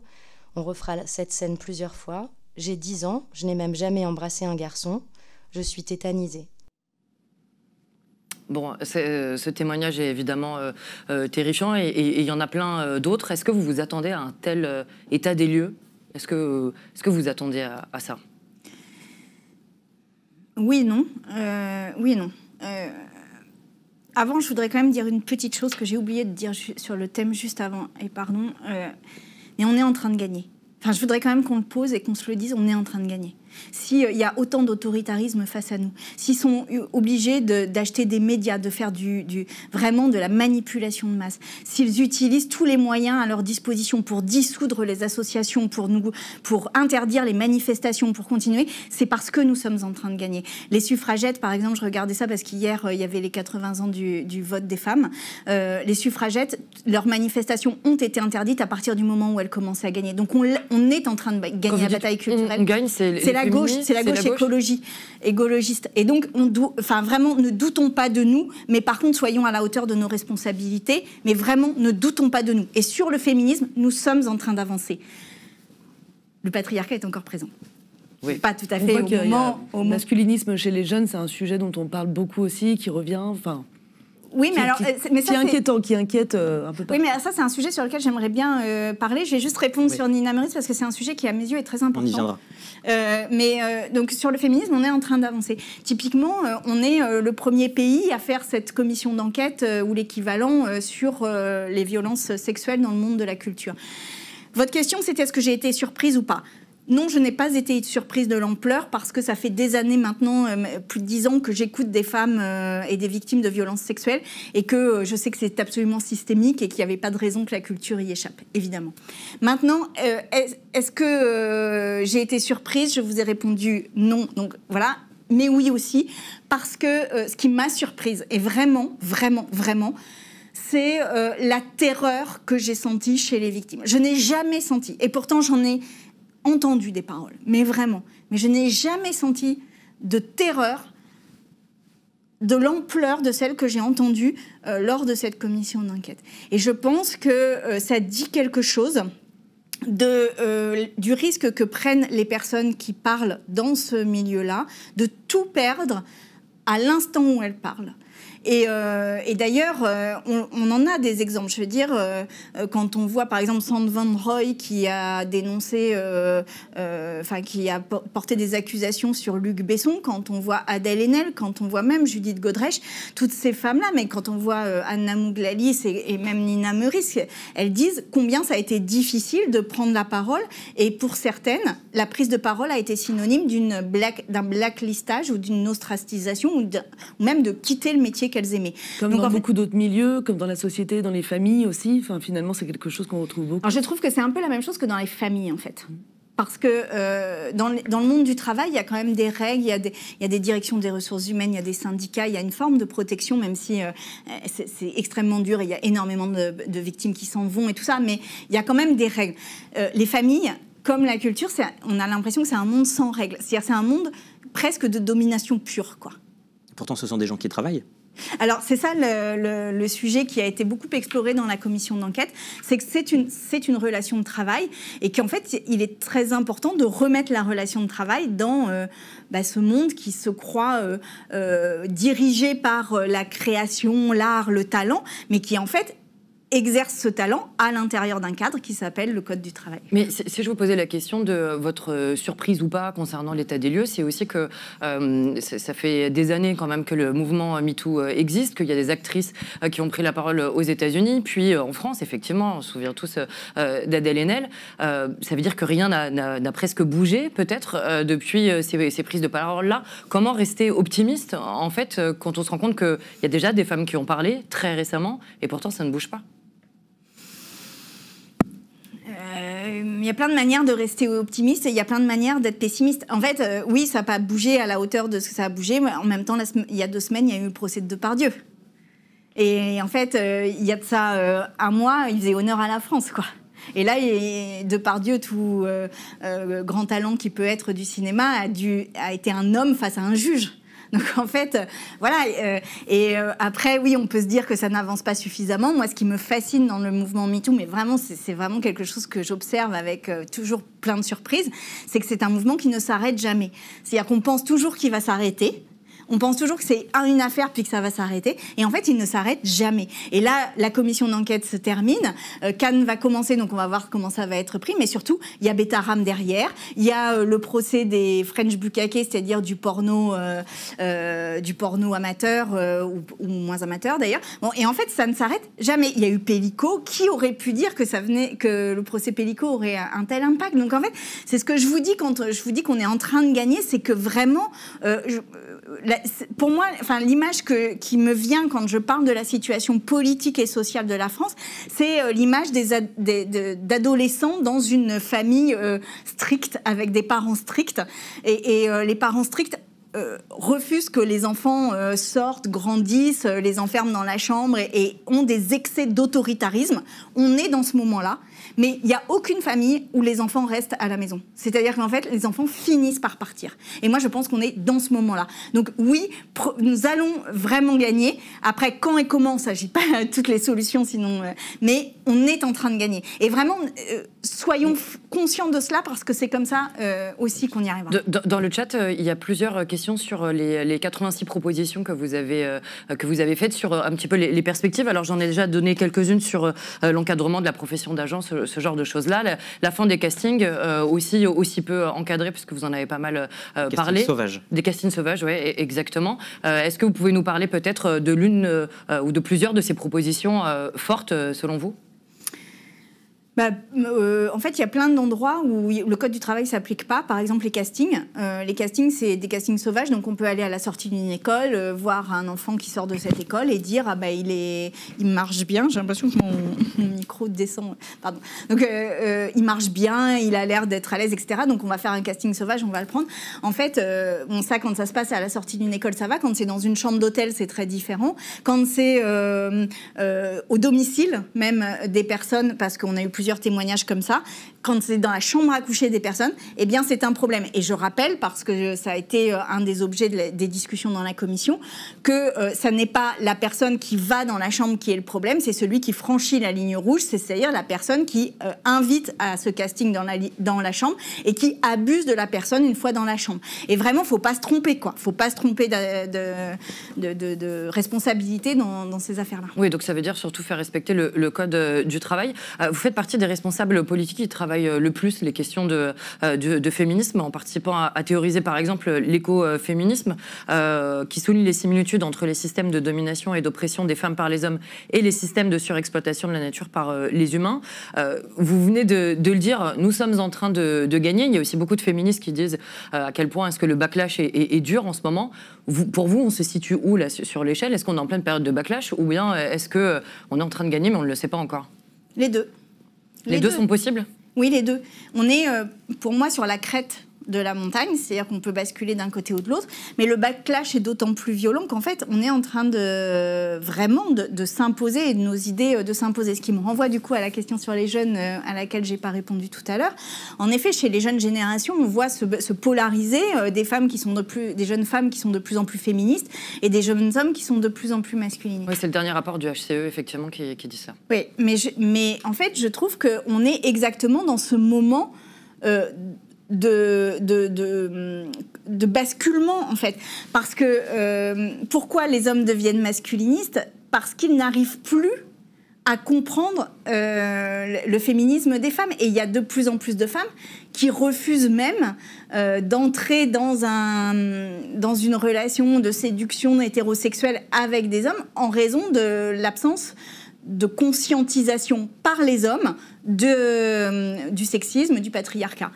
On refera cette scène plusieurs fois. J'ai 10 ans, je n'ai même jamais embrassé un garçon. Je suis tétanisée. Bon, ce témoignage est évidemment terrifiant et il y en a plein d'autres. Est-ce que vous vous attendez à un tel état des lieux? Est-ce que vous attendiez à ça? Oui, non. Oui, non. Avant, je voudrais quand même dire une petite chose que j'ai oublié de dire sur le thème juste avant. Et pardon. Mais on est en train de gagner. Enfin, je voudrais quand même qu'on le pose et qu'on se le dise, on est en train de gagner. S'il y a autant d'autoritarisme face à nous, s'ils sont obligés d'acheter des médias, de faire vraiment de la manipulation de masse, s'ils utilisent tous les moyens à leur disposition pour dissoudre les associations, pour interdire les manifestations, pour continuer, c'est parce que nous sommes en train de gagner. Les suffragettes, par exemple, je regardais ça parce qu'hier, il y avait les 80 ans du vote des femmes. Les suffragettes, leurs manifestations ont été interdites à partir du moment où elles commençaient à gagner. Donc on est en train de gagner la bataille culturelle. On gagne, c'est la gauche écologiste. Et donc, vraiment, ne doutons pas de nous, mais par contre, soyons à la hauteur de nos responsabilités, mais vraiment, ne doutons pas de nous. Et sur le féminisme, nous sommes en train d'avancer. Le patriarcat est encore présent. Oui. Pas tout à fait au moment... Le masculinisme chez les jeunes, c'est un sujet dont on parle beaucoup aussi, qui revient... Oui, mais alors, qui inquiète un peu. Oui, mais ça, c'est un sujet sur lequel j'aimerais bien parler. Je vais juste répondre sur Nena Meurice parce que c'est un sujet qui, à mes yeux, est très important. On y viendra. Donc, sur le féminisme, on est en train d'avancer. Typiquement, on est le premier pays à faire cette commission d'enquête ou l'équivalent sur les violences sexuelles dans le monde de la culture. Votre question, c'était est-ce que j'ai été surprise ou pas ? Non, je n'ai pas été surprise de l'ampleur parce que ça fait des années maintenant, plus de 10 ans, que j'écoute des femmes et des victimes de violences sexuelles et que je sais que c'est absolument systémique et qu'il n'y avait pas de raison que la culture y échappe, évidemment. Maintenant, est-ce que j'ai été surprise ? Je vous ai répondu non, donc voilà, mais oui aussi, parce que ce qui m'a surprise, et vraiment, vraiment, vraiment, c'est la terreur que j'ai sentie chez les victimes. Je n'ai jamais senti, et pourtant j'en ai entendu des paroles, mais vraiment, mais je n'ai jamais senti de terreur de l'ampleur de celle que j'ai entendue lors de cette commission d'enquête. Et je pense que ça dit quelque chose du risque que prennent les personnes qui parlent dans ce milieu-là, de tout perdre à l'instant où elles parlent. Et d'ailleurs, on en a des exemples. Je veux dire, quand on voit par exemple Sander Van Rooij qui a dénoncé, qui a porté des accusations sur Luc Besson, quand on voit Adèle Haenel, quand on voit même Judith Godrèche, toutes ces femmes-là, mais quand on voit Anna Mouglalis et même Nina Meurice, elles disent combien ça a été difficile de prendre la parole. Et pour certaines, la prise de parole a été synonyme d'un blacklistage ou d'une ostracisation ou même de quitter le métier qu'elles aimaient. Comme donc, dans beaucoup d'autres milieux, comme dans la société, dans les familles aussi. Enfin, finalement, c'est quelque chose qu'on retrouve beaucoup. Alors, je trouve que c'est un peu la même chose que dans les familles, en fait. Parce que dans le monde du travail, il y a quand même des règles, il y a des directions des ressources humaines, il y a des syndicats, il y a une forme de protection, même si c'est extrêmement dur et il y a énormément de victimes qui s'en vont et tout ça, mais il y a quand même des règles. Les familles, comme la culture, on a l'impression que c'est un monde sans règles. C'est-à-dire c'est un monde presque de domination pure, quoi. Pourtant, ce sont des gens qui travaillent. Alors, c'est ça le sujet qui a été beaucoup exploré dans la commission d'enquête, c'est que c'est une relation de travail et qu'en fait, il est très important de remettre la relation de travail dans ce monde qui se croit dirigé par la création, l'art, le talent, mais qui en fait exerce ce talent à l'intérieur d'un cadre qui s'appelle le Code du travail. Mais si je vous posais la question de votre surprise ou pas concernant l'état des lieux, c'est aussi que ça fait des années quand même que le mouvement MeToo existe, qu'il y a des actrices qui ont pris la parole aux États-Unis, puis en France, effectivement, on se souvient tous d'Adèle Haenel. Ça veut dire que rien n'a presque bougé, peut-être, depuis ces prises de parole-là. Comment rester optimiste, en fait, quand on se rend compte qu'il y a déjà des femmes qui ont parlé très récemment, et pourtant ça ne bouge pas? Il y a plein de manières de rester optimiste et il y a plein de manières d'être pessimiste. En fait, oui, ça n'a pas bougé à la hauteur de ce que ça a bougé, mais en même temps, il y a 2 semaines, il y a eu le procès de Depardieu. Et en fait, il y a de ça un mois, il faisait honneur à la France, quoi. Et là, Depardieu, tout grand talent qui peut être du cinéma, a été un homme face à un juge. Donc en fait, voilà. Après, oui, on peut se dire que ça n'avance pas suffisamment. Moi, ce qui me fascine dans le mouvement MeToo, mais vraiment, c'est vraiment quelque chose que j'observe avec toujours plein de surprises, c'est que c'est un mouvement qui ne s'arrête jamais. C'est-à-dire qu'on pense toujours qu'il va s'arrêter. On pense toujours que c'est une affaire puis que ça va s'arrêter. Et en fait, il ne s'arrête jamais. Et là, la commission d'enquête se termine. Cannes va commencer, donc on va voir comment ça va être pris. Mais surtout, il y a Betaram derrière. Il y a le procès des French Bukkake, c'est-à-dire du porno amateur ou moins amateur d'ailleurs. Bon, et en fait, ça ne s'arrête jamais. Il y a eu Pellico. Qui aurait pu dire que le procès Pellico aurait un tel impact? Donc en fait, c'est ce que je vous dis quand je vous dis qu'on est en train de gagner, c'est que vraiment... pour moi, l'image qui me vient quand je parle de la situation politique et sociale de la France, c'est l'image d'adolescents dans une famille stricte, avec des parents stricts. Et les parents stricts refusent que les enfants sortent, grandissent, les enferment dans la chambre et ont des excès d'autoritarisme. On est dans ce moment-là. Mais il n'y a aucune famille où les enfants restent à la maison. C'est-à-dire qu'en fait, les enfants finissent par partir. Et moi, je pense qu'on est dans ce moment-là. Donc oui, nous allons vraiment gagner. Après, quand et comment, ça, j'ai pas toutes les solutions, sinon... mais on est en train de gagner. Et vraiment, soyons conscients de cela, parce que c'est comme ça aussi qu'on y arrivera. Dans le chat, il y a plusieurs questions sur les 86 propositions que vous avez faites, sur un petit peu les perspectives. Alors, j'en ai déjà donné quelques-unes sur l'encadrement de la profession d'agent, ce genre de choses-là. La fin des castings, aussi peu encadrés, puisque vous en avez pas mal parlé. Sauvages. Des castings sauvages, oui, exactement. Est-ce que vous pouvez nous parler peut-être de l'une ou de plusieurs de ces propositions fortes, selon vous ? En fait, il y a plein d'endroits où le code du travail ne s'applique pas. Par exemple, les castings. Les castings, c'est des castings sauvages. Donc, on peut aller à la sortie d'une école, voir un enfant qui sort de cette école et dire il marche bien. J'ai l'impression que mon micro descend. Pardon. Donc, il marche bien, il a l'air d'être à l'aise, etc. Donc, on va faire un casting sauvage, on va le prendre. En fait, ça, quand ça se passe à la sortie d'une école, ça va. Quand c'est dans une chambre d'hôtel, c'est très différent. Quand c'est au domicile, même des personnes, parce qu'on a eu plusieurs témoignages comme ça, quand c'est dans la chambre à coucher des personnes, eh bien c'est un problème. Et je rappelle, parce que ça a été un des objets des discussions dans la commission, que ça n'est pas la personne qui va dans la chambre qui est le problème, c'est celui qui franchit la ligne rouge, c'est-à-dire la personne qui invite à ce casting dans la chambre et qui abuse de la personne une fois dans la chambre. Et vraiment, il ne faut pas se tromper, quoi. Il ne faut pas se tromper de responsabilité dans ces affaires-là. Oui, donc ça veut dire surtout faire respecter le code du travail. Vous faites partie des responsables politiques qui travaillent le plus les questions de féminisme, en participant à théoriser par exemple l'écoféminisme, qui souligne les similitudes entre les systèmes de domination et d'oppression des femmes par les hommes et les systèmes de surexploitation de la nature par les humains. Vous venez de le dire, nous sommes en train de gagner. Il y a aussi beaucoup de féministes qui disent à quel point est-ce que le backlash est dur en ce moment. Pour vous, on se situe où là, sur l'échelle? Est-ce qu'on est en pleine période de backlash ou bien est-ce qu'on est en train de gagner mais on ne le sait pas encore? Les deux. Les deux sont possibles? Oui, les deux. On est, pour moi, sur la crête de la montagne, c'est-à-dire qu'on peut basculer d'un côté ou de l'autre, mais le backlash est d'autant plus violent qu'en fait, on est en train vraiment de s'imposer et de nos idées de s'imposer. Ce qui me renvoie du coup à la question sur les jeunes à laquelle j'ai pas répondu tout à l'heure. En effet, chez les jeunes générations, on voit se polariser des jeunes femmes qui sont de plus en plus féministes et des jeunes hommes qui sont de plus en plus masculinistes. Oui, c'est le dernier rapport du HCE effectivement qui dit ça. Oui, mais en fait, je trouve qu'on est exactement dans ce moment de basculement, en fait. Parce que pourquoi les hommes deviennent masculinistes? Parce qu'ils n'arrivent plus à comprendre le féminisme des femmes. Et il y a de plus en plus de femmes qui refusent même d'entrer dans une relation de séduction hétérosexuelle avec des hommes en raison de l'absence de conscientisation par les hommes du sexisme, du patriarcat.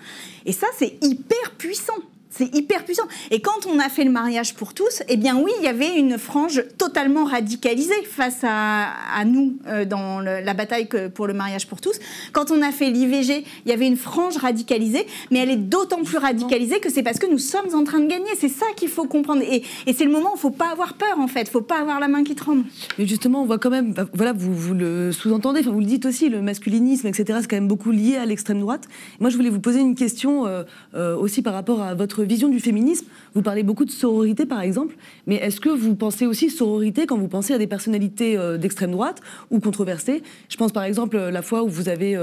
Et ça, c'est hyper puissant. C'est hyper puissant. Et quand on a fait le mariage pour tous, eh bien oui, il y avait une frange totalement radicalisée face à nous dans la bataille pour le mariage pour tous. Quand on a fait l'IVG, il y avait une frange radicalisée, mais elle est d'autant plus radicalisée que c'est parce que nous sommes en train de gagner. C'est ça qu'il faut comprendre. Et c'est le moment où il ne faut pas avoir peur, en fait. Il ne faut pas avoir la main qui tremble. Mais justement, on voit quand même, voilà, vous le sous-entendez, enfin, vous le dites aussi, le masculinisme, etc., c'est quand même beaucoup lié à l'extrême droite. Moi, je voulais vous poser une question aussi par rapport à votre vision du féminisme. Vous parlez beaucoup de sororité, par exemple, mais est-ce que vous pensez aussi sororité quand vous pensez à des personnalités d'extrême droite ou controversées? Je pense par exemple la fois où vous avez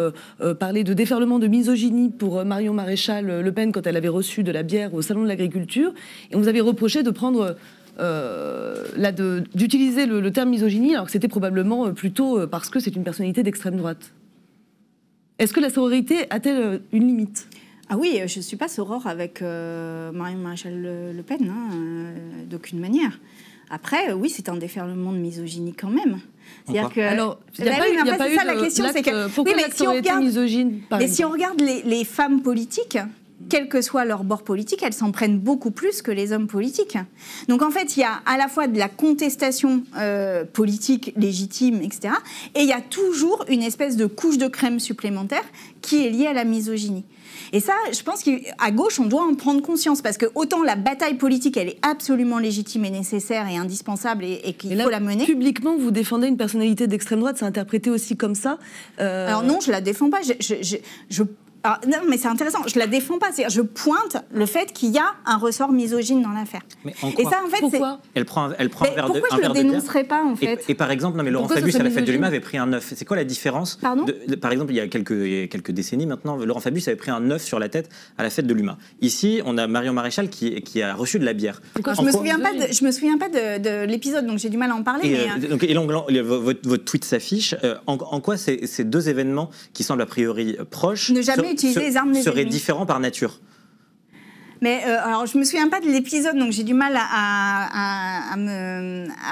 parlé de déferlement de misogynie pour Marion Maréchal Le Pen quand elle avait reçu de la bière au Salon de l'Agriculture, et on vous avait reproché de prendre... d'utiliser le terme misogynie alors que c'était probablement plutôt parce que c'est une personnalité d'extrême droite. Est-ce que la sororité a-t-elle une limite? Ah oui, je ne suis pas soror avec Marion Maréchal Le Pen, d'aucune manière. Après, oui, c'est un déferlement de misogynie quand même. C'est-à-dire que... Alors, il n'y a pas eu la question, c'est que... Pourquoi l'acte aurait été misogyne, par exemple ? Mais si on regarde les femmes politiques... quel que soit leur bord politique, elles s'en prennent beaucoup plus que les hommes politiques. Donc en fait, il y a à la fois de la contestation politique légitime, etc. Et il y a toujours une espèce de couche de crème supplémentaire qui est liée à la misogynie. Et ça, je pense qu'à gauche, on doit en prendre conscience, parce que autant la bataille politique, elle est absolument légitime et nécessaire et indispensable et qu'il faut la mener. Publiquement, vous défendez une personnalité d'extrême droite, c'est interprété aussi comme ça. Alors non, je la défends pas. Alors, non, mais c'est intéressant, je la défends pas. C'est-à-dire, je pointe le fait qu'il y a un ressort misogyne dans l'affaire. Mais en quoi ? Et ça, en fait, pourquoi elle prend un verre de bière. Pourquoi je le dénoncerais pas, en fait ? Et par exemple, non, mais Laurent Fabius à la fête de l'UMA avait pris un 9. C'est quoi la différence ? Pardon ? Par exemple, il y a quelques décennies maintenant, Laurent Fabius avait pris un 9 sur la tête à la fête de l'UMA. Ici, on a Marion Maréchal qui a reçu de la bière. Je me souviens pas de l'épisode, donc j'ai du mal à en parler. Votre tweet s'affiche. En quoi ces deux événements qui semblent a priori proches ne jamais utiliser les armes des ennemis différents par nature? Mais alors, je me souviens pas de l'épisode, donc j'ai du mal à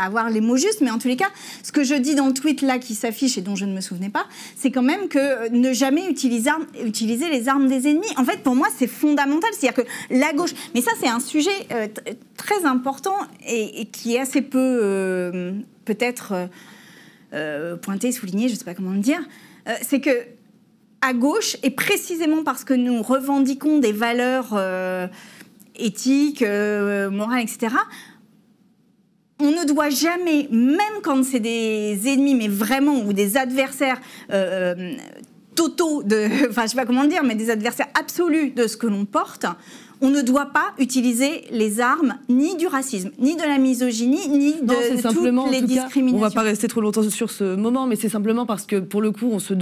avoir les mots justes. Mais en tous les cas, ce que je dis dans le tweet là qui s'affiche et dont je ne me souvenais pas, c'est quand même que ne jamais utiliser les armes des ennemis. En fait, pour moi, c'est fondamental. C'est-à-dire que la gauche. Mais ça, c'est un sujet très important et qui est assez peu peut-être pointé, souligné. Je ne sais pas comment le dire. C'est que à gauche, et précisément parce que nous revendiquons des valeurs éthiques, morales, etc., on ne doit jamais, même quand c'est des ennemis, mais vraiment, ou des adversaires totaux, enfin je ne sais pas comment le dire, mais des adversaires absolus de ce que l'on porte, on ne doit pas utiliser les armes ni du racisme, ni de la misogynie, ni de toutes les discriminations. On ne va pas rester trop longtemps sur ce moment, mais c'est simplement parce que, pour le coup, je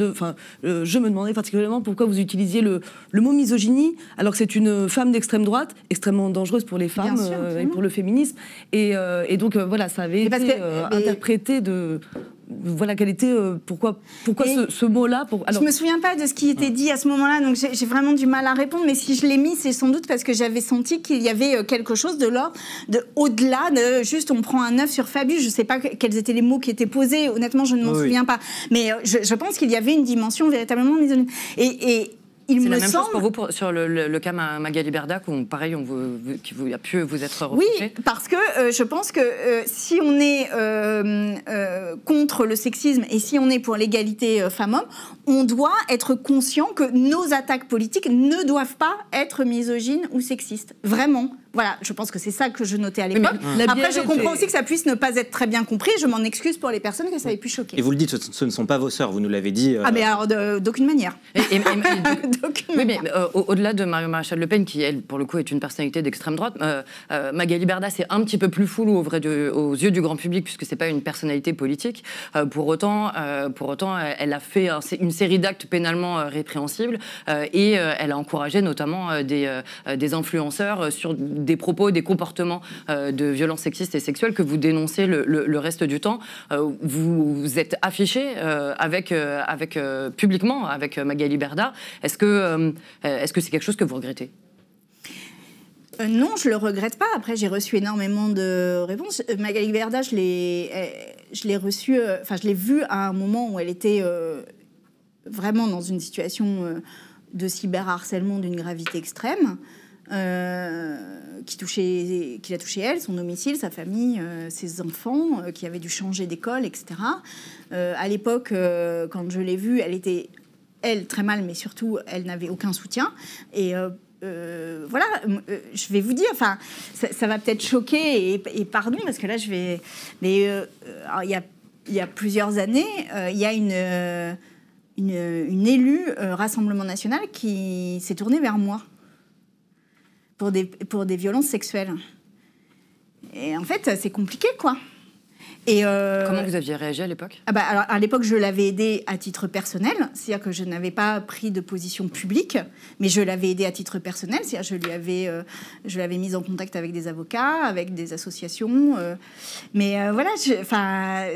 me demandais particulièrement pourquoi vous utilisiez le mot misogynie, alors que c'est une femme d'extrême droite, extrêmement dangereuse pour les femmes et pour le féminisme. Et donc, voilà, ça avait été interprété de... Voilà, quel était, pourquoi ce mot-là Je ne me souviens pas de ce qui était dit à ce moment-là, donc j'ai vraiment du mal à répondre, mais si je l'ai mis, c'est sans doute parce que j'avais senti qu'il y avait quelque chose de l'ordre, au-delà de juste on prend un œuf sur Fabius. Je ne sais pas quels étaient les mots qui étaient posés, honnêtement, je ne m'en souviens pas. Mais je pense qu'il y avait une dimension véritablement misogyne. C'est la même chose pour vous sur le cas Magali Berda, pareil, qui a pu vous être reproché. Oui, parce que je pense que si on est contre le sexisme et si on est pour l'égalité femmes-hommes, on doit être conscient que nos attaques politiques ne doivent pas être misogynes ou sexistes. Vraiment. Voilà, je pense que c'est ça que je notais à l'époque. Après, je comprends aussi que ça puisse ne pas être très bien compris. Je m'en excuse pour les personnes que ça avait pu choquer. Et vous le dites, ce ne sont pas vos sœurs, vous nous l'avez dit. Ah, mais alors, d'aucune manière. Oui, mais au-delà de Marion Maréchal Le Pen, qui, elle, pour le coup, est une personnalité d'extrême droite, Magali Berda, c'est un petit peu plus flou aux yeux du grand public, puisque c'est pas une personnalité politique. Pour autant, elle a fait une série d'actes pénalement répréhensibles et elle a encouragé notamment des influenceurs sur des propos, des comportements de violences sexistes et sexuelles que vous dénoncez le reste du temps. Vous êtes affiché publiquement avec Magali Berda. Est-ce que c'est quelque chose que vous regrettez ? Non, je le regrette pas. Après, j'ai reçu énormément de réponses. Magali Berda, je l'ai reçue, je l'ai vue à un moment où elle était vraiment dans une situation de cyberharcèlement d'une gravité extrême. Qui l'a touché elle, son domicile, sa famille, ses enfants, qui avaient dû changer d'école, etc. À l'époque, quand je l'ai vue, elle était, très mal, mais surtout, elle n'avait aucun soutien. Et voilà, je vais vous dire, ça va peut-être choquer, et pardon, parce que là, je vais... Mais il y a plusieurs années, il y a une élue Rassemblement National qui s'est tournée vers moi pour des violences sexuelles. Et en fait, c'est compliqué, quoi. Et comment vous aviez réagi à l'époque ? Alors, à l'époque, je l'avais aidée à titre personnel, c'est-à-dire que je n'avais pas pris de position publique, mais je l'avais aidée à titre personnel, c'est-à-dire que je l'avais mise en contact avec des avocats, avec des associations, mais voilà,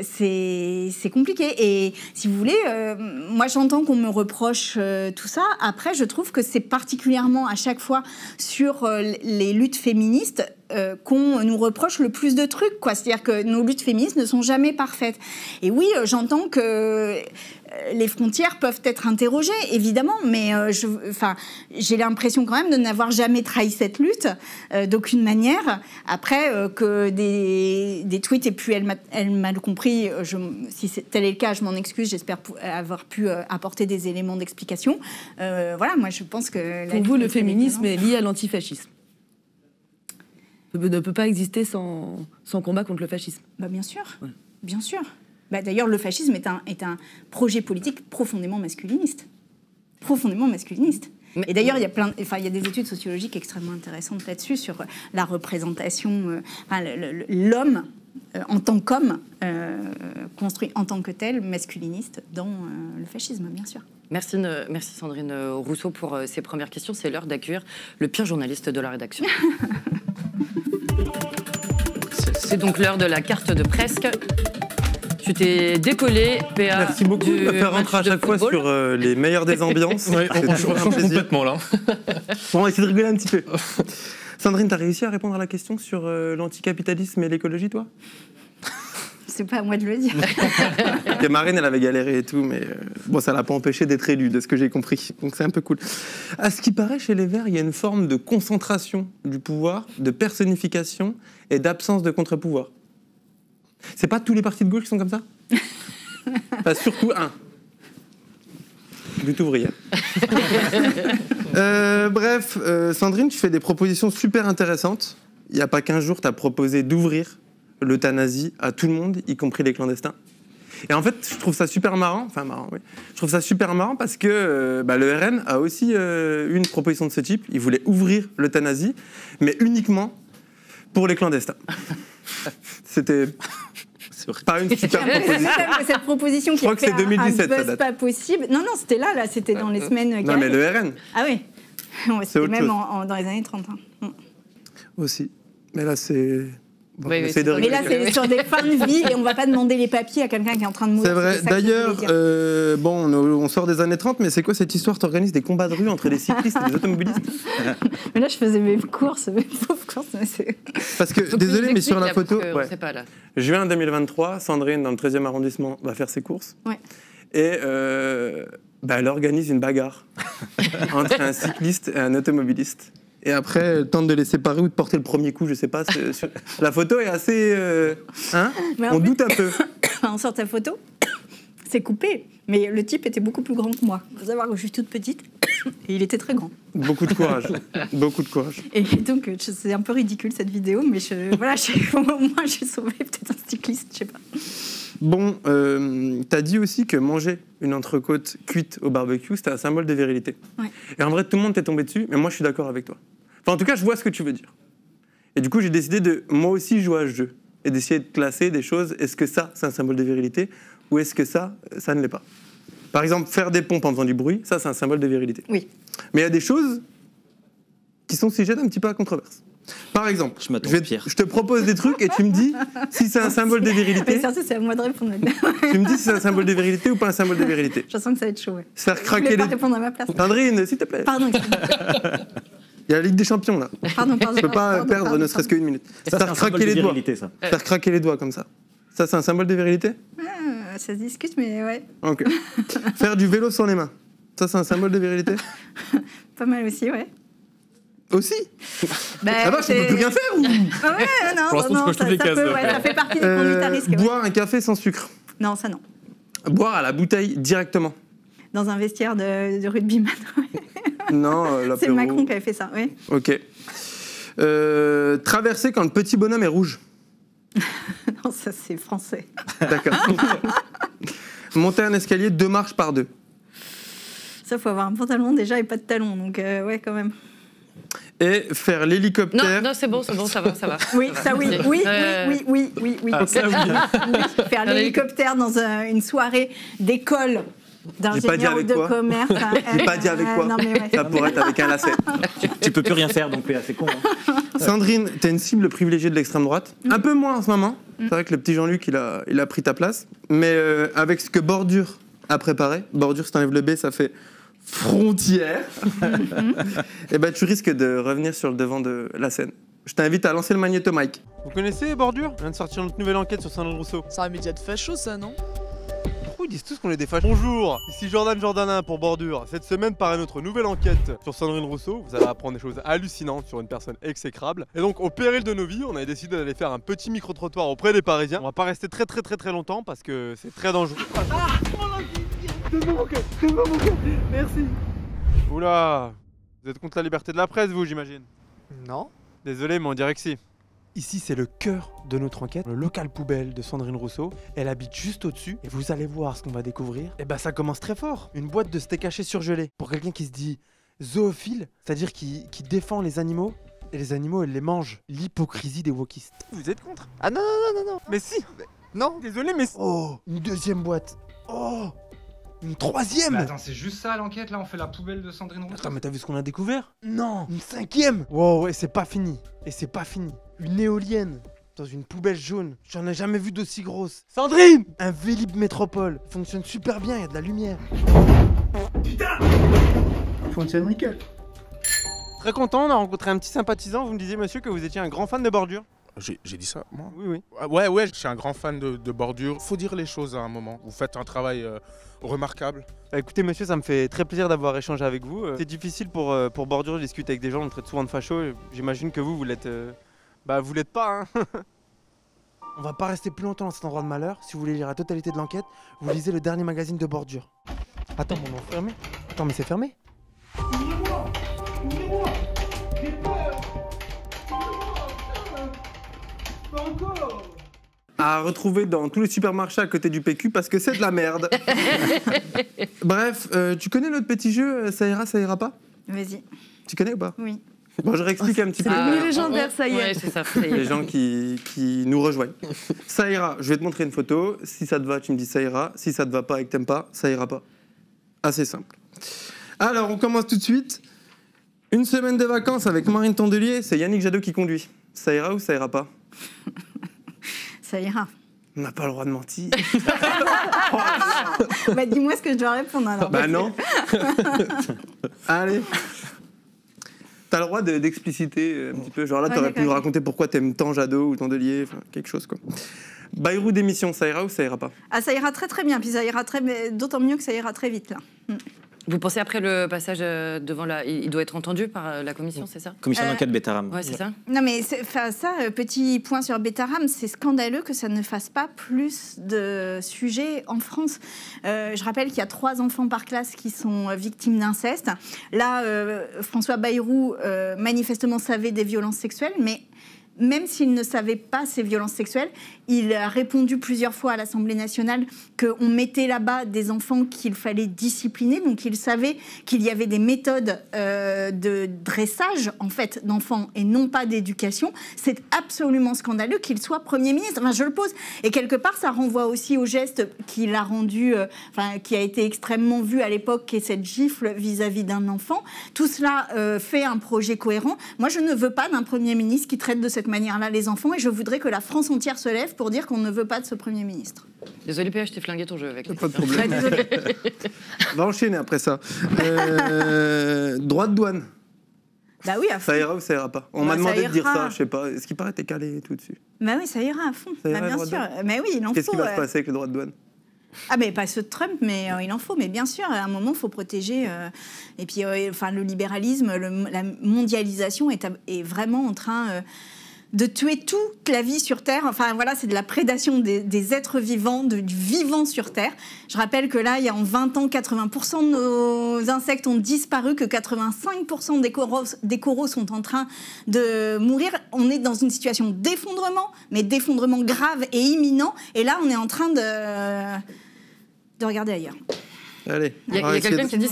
c'est compliqué. Et si vous voulez, moi j'entends qu'on me reproche tout ça. Après, je trouve que c'est particulièrement à chaque fois sur les luttes féministes qu'on nous reproche le plus de trucs, quoi. C'est-à-dire que nos luttes féministes ne sont jamais parfaites. Et oui, j'entends que les frontières peuvent être interrogées, évidemment, mais j'ai l'impression quand même de n'avoir jamais trahi cette lutte, d'aucune manière. Après, que des tweets aient pu elle mal compris, si tel est le cas, je m'en excuse, j'espère avoir pu apporter des éléments d'explication. Voilà, moi je pense que... Pour vous, le féminisme est lié à l'antifascisme ? Ne peut pas exister sans combat contre le fascisme. Bien sûr, ouais. Bien sûr. D'ailleurs, le fascisme est un projet politique profondément masculiniste. Profondément masculiniste. Et d'ailleurs, il y a des études sociologiques extrêmement intéressantes là-dessus, sur la représentation, l'homme en tant qu'homme, construit en tant que tel, masculiniste, dans le fascisme, bien sûr. Merci Sandrine Rousseau pour ces premières questions. C'est l'heure d'accueillir le pire journaliste de la rédaction. C'est donc l'heure de la carte de presque. Tu t'es décollé, PA. Merci beaucoup de me faire rentrer à chaque fois sur les meilleures des ambiances. Ouais, on change complètement là. Bon, on va essayer de rigoler un petit peu. Sandrine, t'as réussi à répondre à la question sur l'anticapitalisme et l'écologie, toi? C'est pas à moi de le dire. Et Marine, elle avait galéré et tout, mais bon, ça l'a pas empêché d'être élue, de ce que j'ai compris. Donc c'est un peu cool. À ce qui paraît, chez les Verts, il y a une forme de concentration du pouvoir, de personnification et d'absence de contre-pouvoir. C'est pas tous les partis de gauche qui sont comme ça? Enfin, surtout un. Lutte ouvrière. Bref, Sandrine, tu fais des propositions super intéressantes. Il n'y a pas 15 jours, tu as proposé d'ouvrir l'euthanasie à tout le monde, y compris les clandestins. Et en fait, je trouve ça super marrant, oui. Je trouve ça super marrant parce que le RN a aussi une proposition de ce type. Il voulait ouvrir l'euthanasie, mais uniquement pour les clandestins. C'était pas une super proposition. Cette proposition qui je crois que c'est 2017, un buzz pas possible. Non, c'était là, c'était dans les semaines. Non, mais le RN. Ah oui. C'était même dans les années 30. Hein. Aussi. Mais là, c'est... Bon, mais là, c'est sur des fins de vie et on ne va pas demander les papiers à quelqu'un qui est en train de mourir. C'est vrai. D'ailleurs, on sort des années 30, mais c'est quoi cette histoire? Tu organises des combats de rue entre les cyclistes et les automobilistes? Mais là, je faisais mes courses, mes pauvres courses. Mais c'est... Parce que, désolé, mais sur la photo... Ouais. Sait pas, là. Juin 2023, Sandrine, dans le 13e arrondissement, va faire ses courses. Ouais. Et elle organise une bagarre entre un cycliste et un automobiliste. Et après, elle tente de les séparer ou de porter le premier coup, je sais pas. La photo est assez... on doute un peu. On sort ta photo, c'est coupé. Mais le type était beaucoup plus grand que moi. Il faut savoir que je suis toute petite et il était très grand. Beaucoup de courage. Beaucoup de courage. Et donc, c'est un peu ridicule cette vidéo, mais au moins j'ai sauvé peut-être un cycliste, je sais pas. Bon, t'as dit aussi que manger une entrecôte cuite au barbecue, c'était un symbole de virilité. Ouais. Et en vrai, tout le monde t'est tombé dessus, mais moi, je suis d'accord avec toi. Enfin, en tout cas, je vois ce que tu veux dire. Et du coup, j'ai décidé de, moi aussi, jouer à ce jeu. Et d'essayer de classer des choses. Est-ce que ça, c'est un symbole de virilité? Ou est-ce que ça ne l'est pas? Par exemple, faire des pompes en faisant du bruit, ça, c'est un symbole de virilité. Oui. Mais il y a des choses qui sont sujets un petit peu à controverse. Par exemple, je te propose des trucs et tu me dis si c'est un symbole de virilité. Mais surtout, c'est à moi de répondre. Tu me dis si c'est un symbole de virilité ou pas un symbole de virilité. Je sens que ça va être chaud, ouais. Se faire craquer les... pas répondre à ma place. Sandrine, s'il te plaît. Pardon. Il y a la Ligue des Champions, là. Pardon. Je peux pas perdre ne serait-ce qu'une minute. Ça, faire craquer les doigts. Ça. Faire craquer les doigts comme ça. Ça, c'est un symbole de virilité? Ça se discute, mais ouais. Ok. Faire du vélo sans les mains. Ça, c'est un symbole de virilité? Pas mal aussi, ouais. Aussi? Ah vache, on peut plus rien faire ou? Ouais, non, ça fait partie des conduites à risque. Boire un café sans sucre. Non, ça non. Boire à la bouteille directement. Dans un vestiaire de rugbyman. Non, c'est Macron qui avait fait ça, oui. Ok. Traverser quand le petit bonhomme est rouge. Non, ça c'est français. D'accord. Monter un escalier 2 marches par 2. Ça, faut avoir un pantalon déjà et pas de talons, donc ouais, quand même. Et faire l'hélicoptère... Non, c'est bon, ça va. Oui, ça oui. Ah, ça, oui. Faire l'hélicoptère dans une soirée d'école d'ingénieur ou de commerce. J'ai pas dit avec quoi. Non, mais ouais. Ça pourrait être avec un lacet. Tu peux plus rien faire, donc c'est con. Hein. Sandrine, t'es une cible privilégiée de l'extrême droite. Un peu moins en ce moment. C'est vrai que le petit Jean-Luc, il a pris ta place. Mais avec ce que Bordure a préparé, Bordure, si t'enlèves le B, ça fait frontière. Et ben tu risques de revenir sur le devant de la scène. Je t'invite à lancer le magnéto-mic. Vous connaissez Bordure? On vient de sortir notre nouvelle enquête sur Sandrine Rousseau. C'est un média de facho, ça, non? Pourquoi ils disent tous qu'on est des fachos? Bonjour, ici Jordan Jordanin pour Bordure. Cette semaine paraît notre nouvelle enquête sur Sandrine Rousseau. Vous allez apprendre des choses hallucinantes sur une personne exécrable. Et donc, au péril de nos vies, on a décidé d'aller faire un petit micro-trottoir auprès des Parisiens. On va pas rester très longtemps parce que c'est très dangereux. Ah, merci. Oula, vous êtes contre la liberté de la presse, vous, j'imagine? Non. Désolé, mais on dirait que si. Ici, c'est le cœur de notre enquête, le local poubelle de Sandrine Rousseau. Elle habite juste au-dessus et vous allez voir ce qu'on va découvrir. Et bah, ça commence très fort. Une boîte de steak haché surgelé. Pour quelqu'un qui se dit zoophile, c'est-à-dire qui défend les animaux. Et les animaux, elle les mange. L'hypocrisie des wokistes. Vous êtes contre? Ah non. Mais si. Non, désolé, mais... Oh, une deuxième boîte. Oh, une troisième. Mais attends, c'est juste ça l'enquête, là, on fait la poubelle de Sandrine Rousseau. Attends, mais t'as vu ce qu'on a découvert? Non, une cinquième. Wow, ouais, c'est pas fini. Et c'est pas fini. Une éolienne dans une poubelle jaune. J'en ai jamais vu d'aussi grosse. Sandrine! Un Vélib Métropole. Il fonctionne super bien, il y a de la lumière. Putain! Il fonctionne nickel. Très content, on a rencontré un petit sympathisant. Vous me disiez, monsieur, que vous étiez un grand fan de bordure. J'ai dit ça, moi? Oui. Ouais, je suis un grand fan de bordure. Faut dire les choses à un moment. Vous faites un travail remarquable. Bah, écoutez, monsieur, ça me fait très plaisir d'avoir échangé avec vous. C'est difficile pour bordure de discuter avec des gens, on traite souvent de fachos. J'imagine que vous l'êtes... Bah, vous l'êtes pas, hein. On va pas rester plus longtemps dans cet endroit de malheur. Si vous voulez lire la totalité de l'enquête, vous lisez le dernier magazine de bordure. Attends, mon nom fermé. Attends, mais c'est fermé. Ouvrez-moi! J'ai peur! Pas encore! À retrouver dans tous les supermarchés à côté du PQ parce que c'est de la merde. Bref, tu connais notre petit jeu, ça ira pas? Vas-y. Tu connais ou pas? Oui. Bon, je réexplique un petit peu. C'est légendaire, ça y est. Ouais, c'est ça. Les gens qui nous rejoignent. Ça ira, je vais te montrer une photo. Si ça te va, tu me dis ça ira. Si ça te va pas et que t'aimes pas, ça ira pas. Assez simple. Alors, on commence tout de suite. Une semaine de vacances avec Marine Tondelier, c'est Yannick Jadot qui conduit. Ça ira ou ça ira pas? Ça ira. On n'a pas le droit de mentir. Bah, dis-moi ce que je dois répondre alors. Bah non. Allez. T'as le droit d'expliciter un petit peu. Genre là, t'aurais pu nous raconter pourquoi t'aimes tant Jadot ou Tondelier, enfin quelque chose quoi. Bayrou d'émission, ça ira ou ça ira pas? Ah, ça ira très très bien, puis ça ira d'autant mieux que ça ira très vite là. Vous pensez après le passage devant il doit être entendu par la commission, c'est ça? Commission d'enquête Betaram. Ouais, c'est ça. Non mais petit point sur Betaram, c'est scandaleux que ça ne fasse pas plus de sujets en France. Je rappelle qu'il y a 3 enfants par classe qui sont victimes d'inceste. Là, François Bayrou manifestement savait des violences sexuelles, mais même s'il ne savait pas ces violences sexuelles, il a répondu plusieurs fois à l'Assemblée nationale qu'on mettait là-bas des enfants qu'il fallait discipliner. Donc il savait qu'il y avait des méthodes de dressage en fait d'enfants et non pas d'éducation. C'est absolument scandaleux qu'il soit Premier ministre. Enfin, je le pose. Et quelque part, ça renvoie aussi au geste qu'il a rendu, qui a été extrêmement vu à l'époque, qui est cette gifle vis-à-vis d'un enfant. Tout cela fait un projet cohérent. Moi, je ne veux pas d'un Premier ministre qui traite de cette manière-là les enfants, et je voudrais que la France entière se lève pour dire qu'on ne veut pas de ce Premier ministre. Désolé PH, je t'ai flingué ton jeu avec. Pas de problème. On va enchaîner après ça. Droit de douane. Bah oui, à fond. Ça ira ou ça ira pas? On m'a demandé de dire ça, je sais pas. Est-ce qu'il paraît que t'es calé tout dessus? Bah oui, ça ira à fond. Ça ira, bien sûr. Mais oui, il en faut. Qu'est-ce qui va se passer avec le droit de douane? Ah mais pas ceux de Trump, mais il en faut. Mais bien sûr, à un moment, il faut protéger. Et puis, le libéralisme, la mondialisation est vraiment en train de tuer toute la vie sur Terre. Enfin voilà, c'est de la prédation des êtres vivants, du vivant sur Terre. Je rappelle que là, il y a en 20 ans, 80% de nos insectes ont disparu, que 85% des coraux sont en train de mourir. On est dans une situation d'effondrement, mais d'effondrement grave et imminent. Et là, on est en train de regarder ailleurs. Allez. Il y a quelqu'un qui dit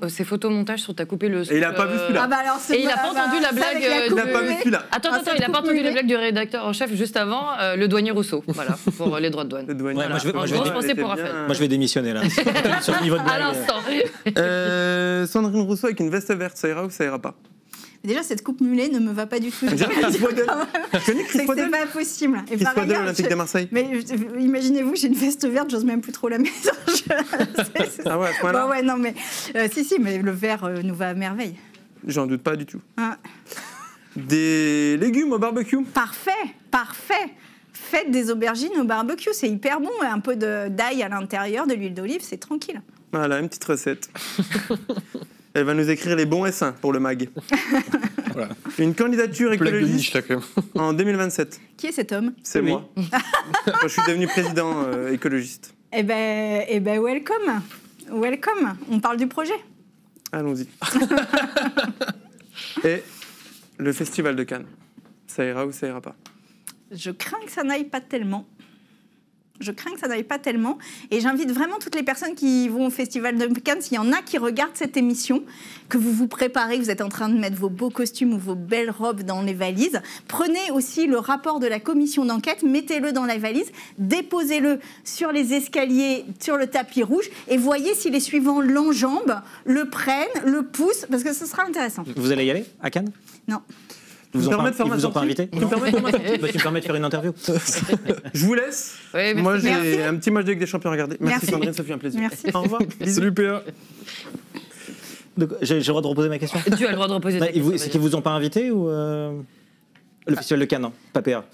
c'est photomontage sur ta coupé le. Et il n'a pas vu celui-là. Ah bah alors, et il n'a pas entendu la blague. Il n'a pas vu celui-là. Attends, il n'a pas entendu la blague du rédacteur en chef juste avant, le douanier Rousseau. Voilà, pour les droits de douane. Le douanier. Ouais, voilà. moi, je pensais pour Raphaël. Moi, je vais démissionner là. Sur le niveau de blague. À l'instant. Sandrine Rousseau avec une veste verte, ça ira ou ça ira pas? Déjà, cette coupe mulet ne me va pas du tout. Tu connais Chris Waddle? C'est pas possible. Chris Waddle, Olympique de Marseille. Mais imaginez-vous, j'ai une veste verte, j'ose même plus trop la mettre. Ah ouais, à ce point-là. Bah ouais, non, mais si, mais le vert nous va à merveille. J'en doute pas du tout. Ah. Des légumes au barbecue. Parfait. Faites des aubergines au barbecue, c'est hyper bon. Un peu d'ail à l'intérieur, de l'huile d'olive, c'est tranquille. Voilà, une petite recette. Elle va nous écrire les bons et sains pour le MAG. Voilà. Une candidature écologiste en 2027. Qui est cet homme? C'est moi. Je suis devenu président écologiste. Eh ben, welcome. On parle du projet. Allons-y. Et le Festival de Cannes, ça ira ou ça ira pas? Je crains que ça n'aille pas tellement. Et j'invite vraiment toutes les personnes qui vont au Festival de Cannes, s'il y en a qui regardent cette émission, que vous vous préparez, vous êtes en train de mettre vos beaux costumes ou vos belles robes dans les valises. Prenez aussi le rapport de la commission d'enquête, mettez-le dans la valise, déposez-le sur les escaliers, sur le tapis rouge, et voyez si les suivants l'enjambent, le prennent, le poussent, parce que ce sera intéressant. Vous allez y aller à Cannes? Non. Vous ont pas invité? Tu me permets de faire une interview? Je vous laisse. Oui, moi, j'ai un petit match de Ligue des Champions à regarder. Merci Sandrine, ça fait un plaisir. Merci. Au revoir. Salut PA. J'ai le droit de reposer ma question? Tu as le droit de reposer ta question. C'est qu'ils vous ont pas invité ou le festival de Cannes, hein, pas PA?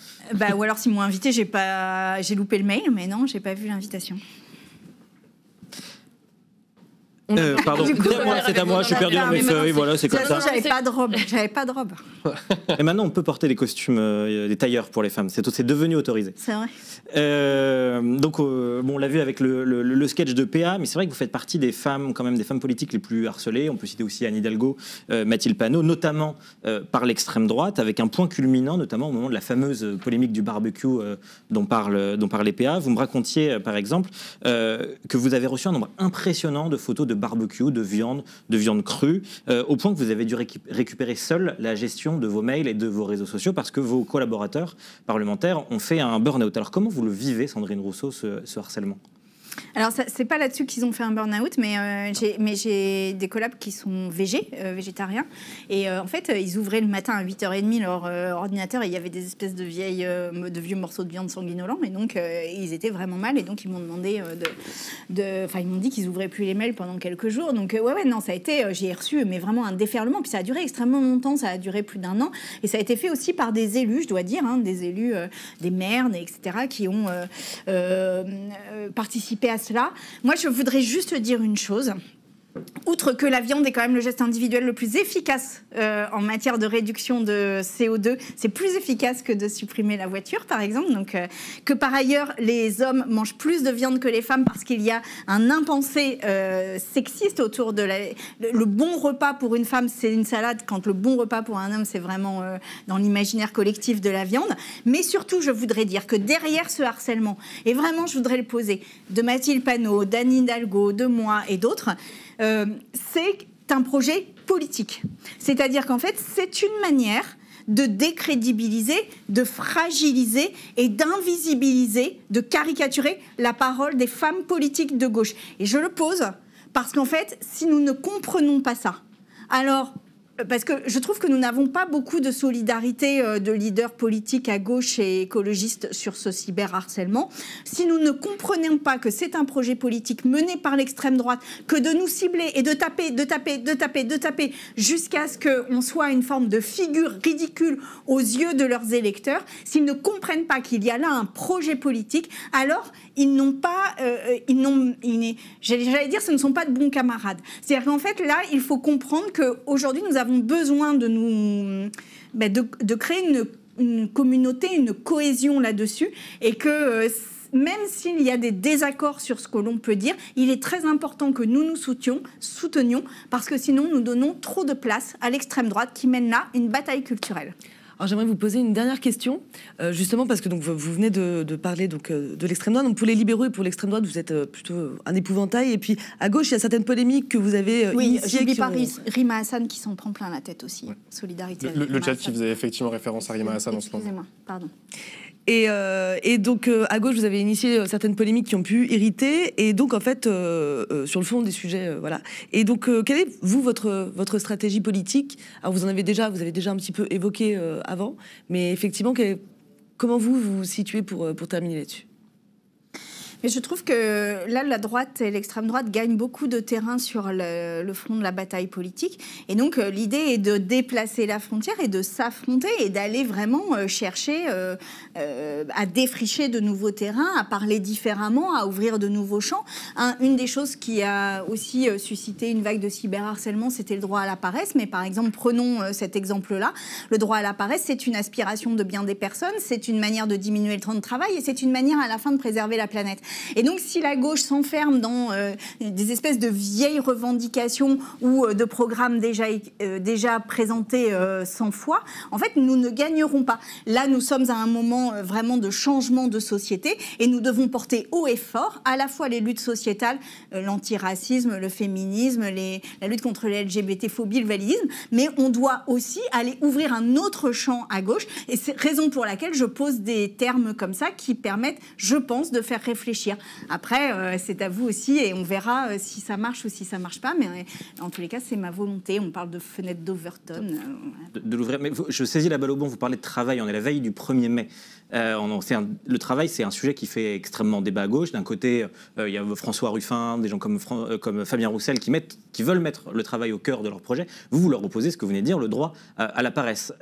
Ou alors s'ils m'ont invité, j'ai loupé le mail, mais non, j'ai pas vu l'invitation. Pardon, c'est à moi, je suis perdu dans mes feuilles, voilà, c'est comme ça. J'avais pas de robe. Et maintenant, on peut porter des costumes, des tailleurs pour les femmes. C'est devenu autorisé. C'est vrai. Donc, on l'a vu avec le sketch de PA, mais c'est vrai que vous faites partie des femmes, quand même, des femmes politiques les plus harcelées. On peut citer aussi Anne Hidalgo, Mathilde Panot, notamment par l'extrême droite, avec un point culminant, notamment au moment de la fameuse polémique du barbecue dont parlait PA. Vous me racontiez, par exemple, que vous avez reçu un nombre impressionnant de photos de barbecue, de viande crue, au point que vous avez dû récupérer seul la gestion de vos mails et de vos réseaux sociaux parce que vos collaborateurs parlementaires ont fait un burn-out. Alors comment vous le vivez, Sandrine Rousseau, ce harcèlement? Alors, c'est pas là-dessus qu'ils ont fait un burn-out, mais j'ai des collabs qui sont végétariens. Et en fait, ils ouvraient le matin à 8h30 leur ordinateur et il y avait des espèces de vieux morceaux de viande sanguinolents. Et donc, ils étaient vraiment mal. Et donc, ils m'ont demandé ils m'ont dit qu'ils ouvraient plus les mails pendant quelques jours. Donc, non, ça a été... j'ai reçu, mais vraiment un déferlement. Puis ça a duré extrêmement longtemps. Ça a duré plus d'1 an. Et ça a été fait aussi par des élus, je dois dire, des élus, des maires, etc., qui ont participé à cela. Moi, je voudrais juste dire une chose. Outre que la viande est quand même le geste individuel le plus efficace en matière de réduction de CO2, c'est plus efficace que de supprimer la voiture, par exemple. Donc, que par ailleurs, les hommes mangent plus de viande que les femmes parce qu'il y a un impensé sexiste autour de le bon repas pour une femme, c'est une salade, quand le bon repas pour un homme, c'est vraiment dans l'imaginaire collectif de la viande. Mais surtout, je voudrais dire que derrière ce harcèlement, et vraiment, je voudrais le poser, de Mathilde Panot, d'Anne Hidalgo, de moi et d'autres, c'est un projet politique. C'est-à-dire qu'en fait, c'est une manière de décrédibiliser, de fragiliser et d'invisibiliser, de caricaturer la parole des femmes politiques de gauche. Et je le pose parce qu'en fait, si nous ne comprenons pas ça, alors... Parce que je trouve que nous n'avons pas beaucoup de solidarité de leaders politiques à gauche et écologistes sur ce cyberharcèlement. Si nous ne comprenons pas que c'est un projet politique mené par l'extrême droite, que de nous cibler et de taper jusqu'à ce qu'on soit une forme de figure ridicule aux yeux de leurs électeurs, s'ils ne comprennent pas qu'il y a là un projet politique, alors ils n'ont pas... j'allais dire, ce ne sont pas de bons camarades. C'est-à-dire qu'en fait, là, il faut comprendre qu'aujourd'hui, nous avons besoin de créer une communauté, une cohésion là-dessus, et que même s'il y a des désaccords sur ce que l'on peut dire, il est très important que nous nous soutenions, parce que sinon nous donnons trop de place à l'extrême droite qui mène là une bataille culturelle. Alors j'aimerais vous poser une dernière question, justement parce que donc, vous venez de parler de l'extrême droite. Donc pour les libéraux et pour l'extrême droite, vous êtes plutôt un épouvantail. Et puis à gauche, il y a certaines polémiques que vous avez initiées. J'oublie pas Rima Hassan qui s'en prend plein la tête aussi. Ouais. Solidarité. Le chat qui faisait effectivement référence à Rima Hassan en ce moment. Excusez-moi, pardon. Et donc, à gauche, vous avez initié certaines polémiques qui ont pu irriter, et donc, en fait, sur le fond des sujets, voilà. Et donc, quelle est, vous, votre stratégie politique? Alors, vous avez déjà un petit peu évoqué avant, mais effectivement, comment vous vous situez pour terminer là-dessus? Mais je trouve que là, la droite et l'extrême droite gagnent beaucoup de terrain sur le front de la bataille politique. Et donc, l'idée est de déplacer la frontière et de s'affronter et d'aller vraiment chercher à défricher de nouveaux terrains, à parler différemment, à ouvrir de nouveaux champs. Une des choses qui a aussi suscité une vague de cyberharcèlement, c'était le droit à la paresse. Mais par exemple, prenons cet exemple-là. Le droit à la paresse, c'est une aspiration de bien des personnes, c'est une manière de diminuer le temps de travail et c'est une manière à la fin de préserver la planète. Et donc, si la gauche s'enferme dans des espèces de vieilles revendications ou de programmes déjà présentés 100 fois, en fait, nous ne gagnerons pas. Là, nous sommes à un moment vraiment de changement de société et nous devons porter haut et fort à la fois les luttes sociétales, l'antiracisme, le féminisme, la lutte contre les LGBT-phobies, le validisme, mais on doit aussi aller ouvrir un autre champ à gauche. Et c'est raison pour laquelle je pose des termes comme ça qui permettent, je pense, de faire réfléchir réfléchir. Après, c'est à vous aussi et on verra si ça marche ou si ça marche pas. Mais en tous les cas, c'est ma volonté. On parle de fenêtre d'Overton. De l'ouvrir. Mais je saisis la balle au bon. Vous parlez de travail. On est la veille du 1er mai. Le travail, c'est un sujet qui fait extrêmement débat à gauche. D'un côté, il y a François Ruffin, des gens comme Fabien Roussel qui veulent mettre le travail au cœur de leur projet. Vous leur opposez ce que vous venez de dire, le droit à la paresse.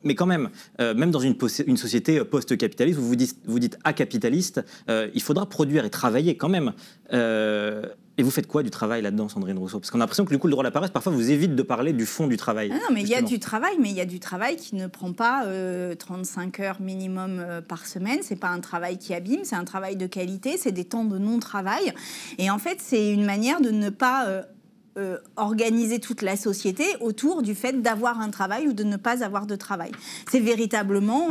Mais quand même, même dans une société post-capitaliste, où vous dites acapitaliste, il faudra produire et travailler quand même. Et vous faites quoi du travail là-dedans, Sandrine Rousseau? Parce qu'on a l'impression que du coup, le droit à la paresse, parfois, vous évite de parler du fond du travail. Ah non, mais il y a du travail, mais il y a du travail qui ne prend pas 35 heures minimum par semaine. C'est pas un travail qui abîme, c'est un travail de qualité, c'est des temps de non-travail. Et en fait, c'est une manière de ne pas... organiser toute la société autour du fait d'avoir un travail ou de ne pas avoir de travail. C'est véritablement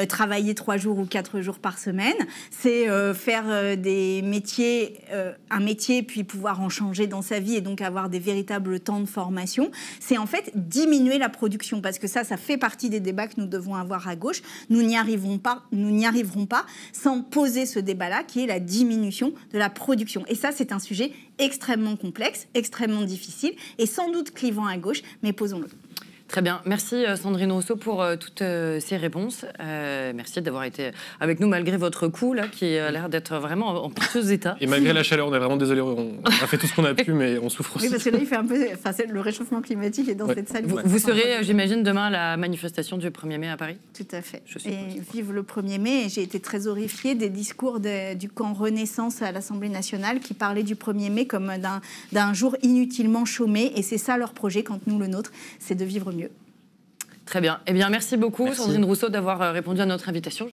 travailler 3 jours ou 4 jours par semaine, c'est faire des métiers, un métier puis pouvoir en changer dans sa vie et donc avoir des véritables temps de formation. C'est en fait diminuer la production parce que ça fait partie des débats que nous devons avoir à gauche. Nous n'y arriverons pas sans poser ce débat-là qui est la diminution de la production. Et ça, c'est un sujet extrêmement complexe, extrêmement difficile et sans doute clivant à gauche, mais posons-le. Très bien. Merci Sandrine Rousseau pour toutes ces réponses. Merci d'avoir été avec nous malgré votre cou, là, qui a l'air d'être vraiment en piteux état. Et malgré la chaleur, on est vraiment désolé, on a fait tout ce qu'on a pu, mais on souffre aussi. Oui, parce que là, il fait un peu... Enfin, le réchauffement climatique est dans cette salle. Vous serez, j'imagine, demain à la manifestation du 1er mai à Paris? Tout à fait. Et vive le 1er mai. J'ai été très horrifiée des discours du camp Renaissance à l'Assemblée nationale qui parlaient du 1er mai comme d'un jour inutilement chômé. Et c'est ça leur projet, quand nous, le nôtre, c'est de vivre mieux. Très bien. Eh bien, merci beaucoup, Sandrine Rousseau, d'avoir répondu à notre invitation.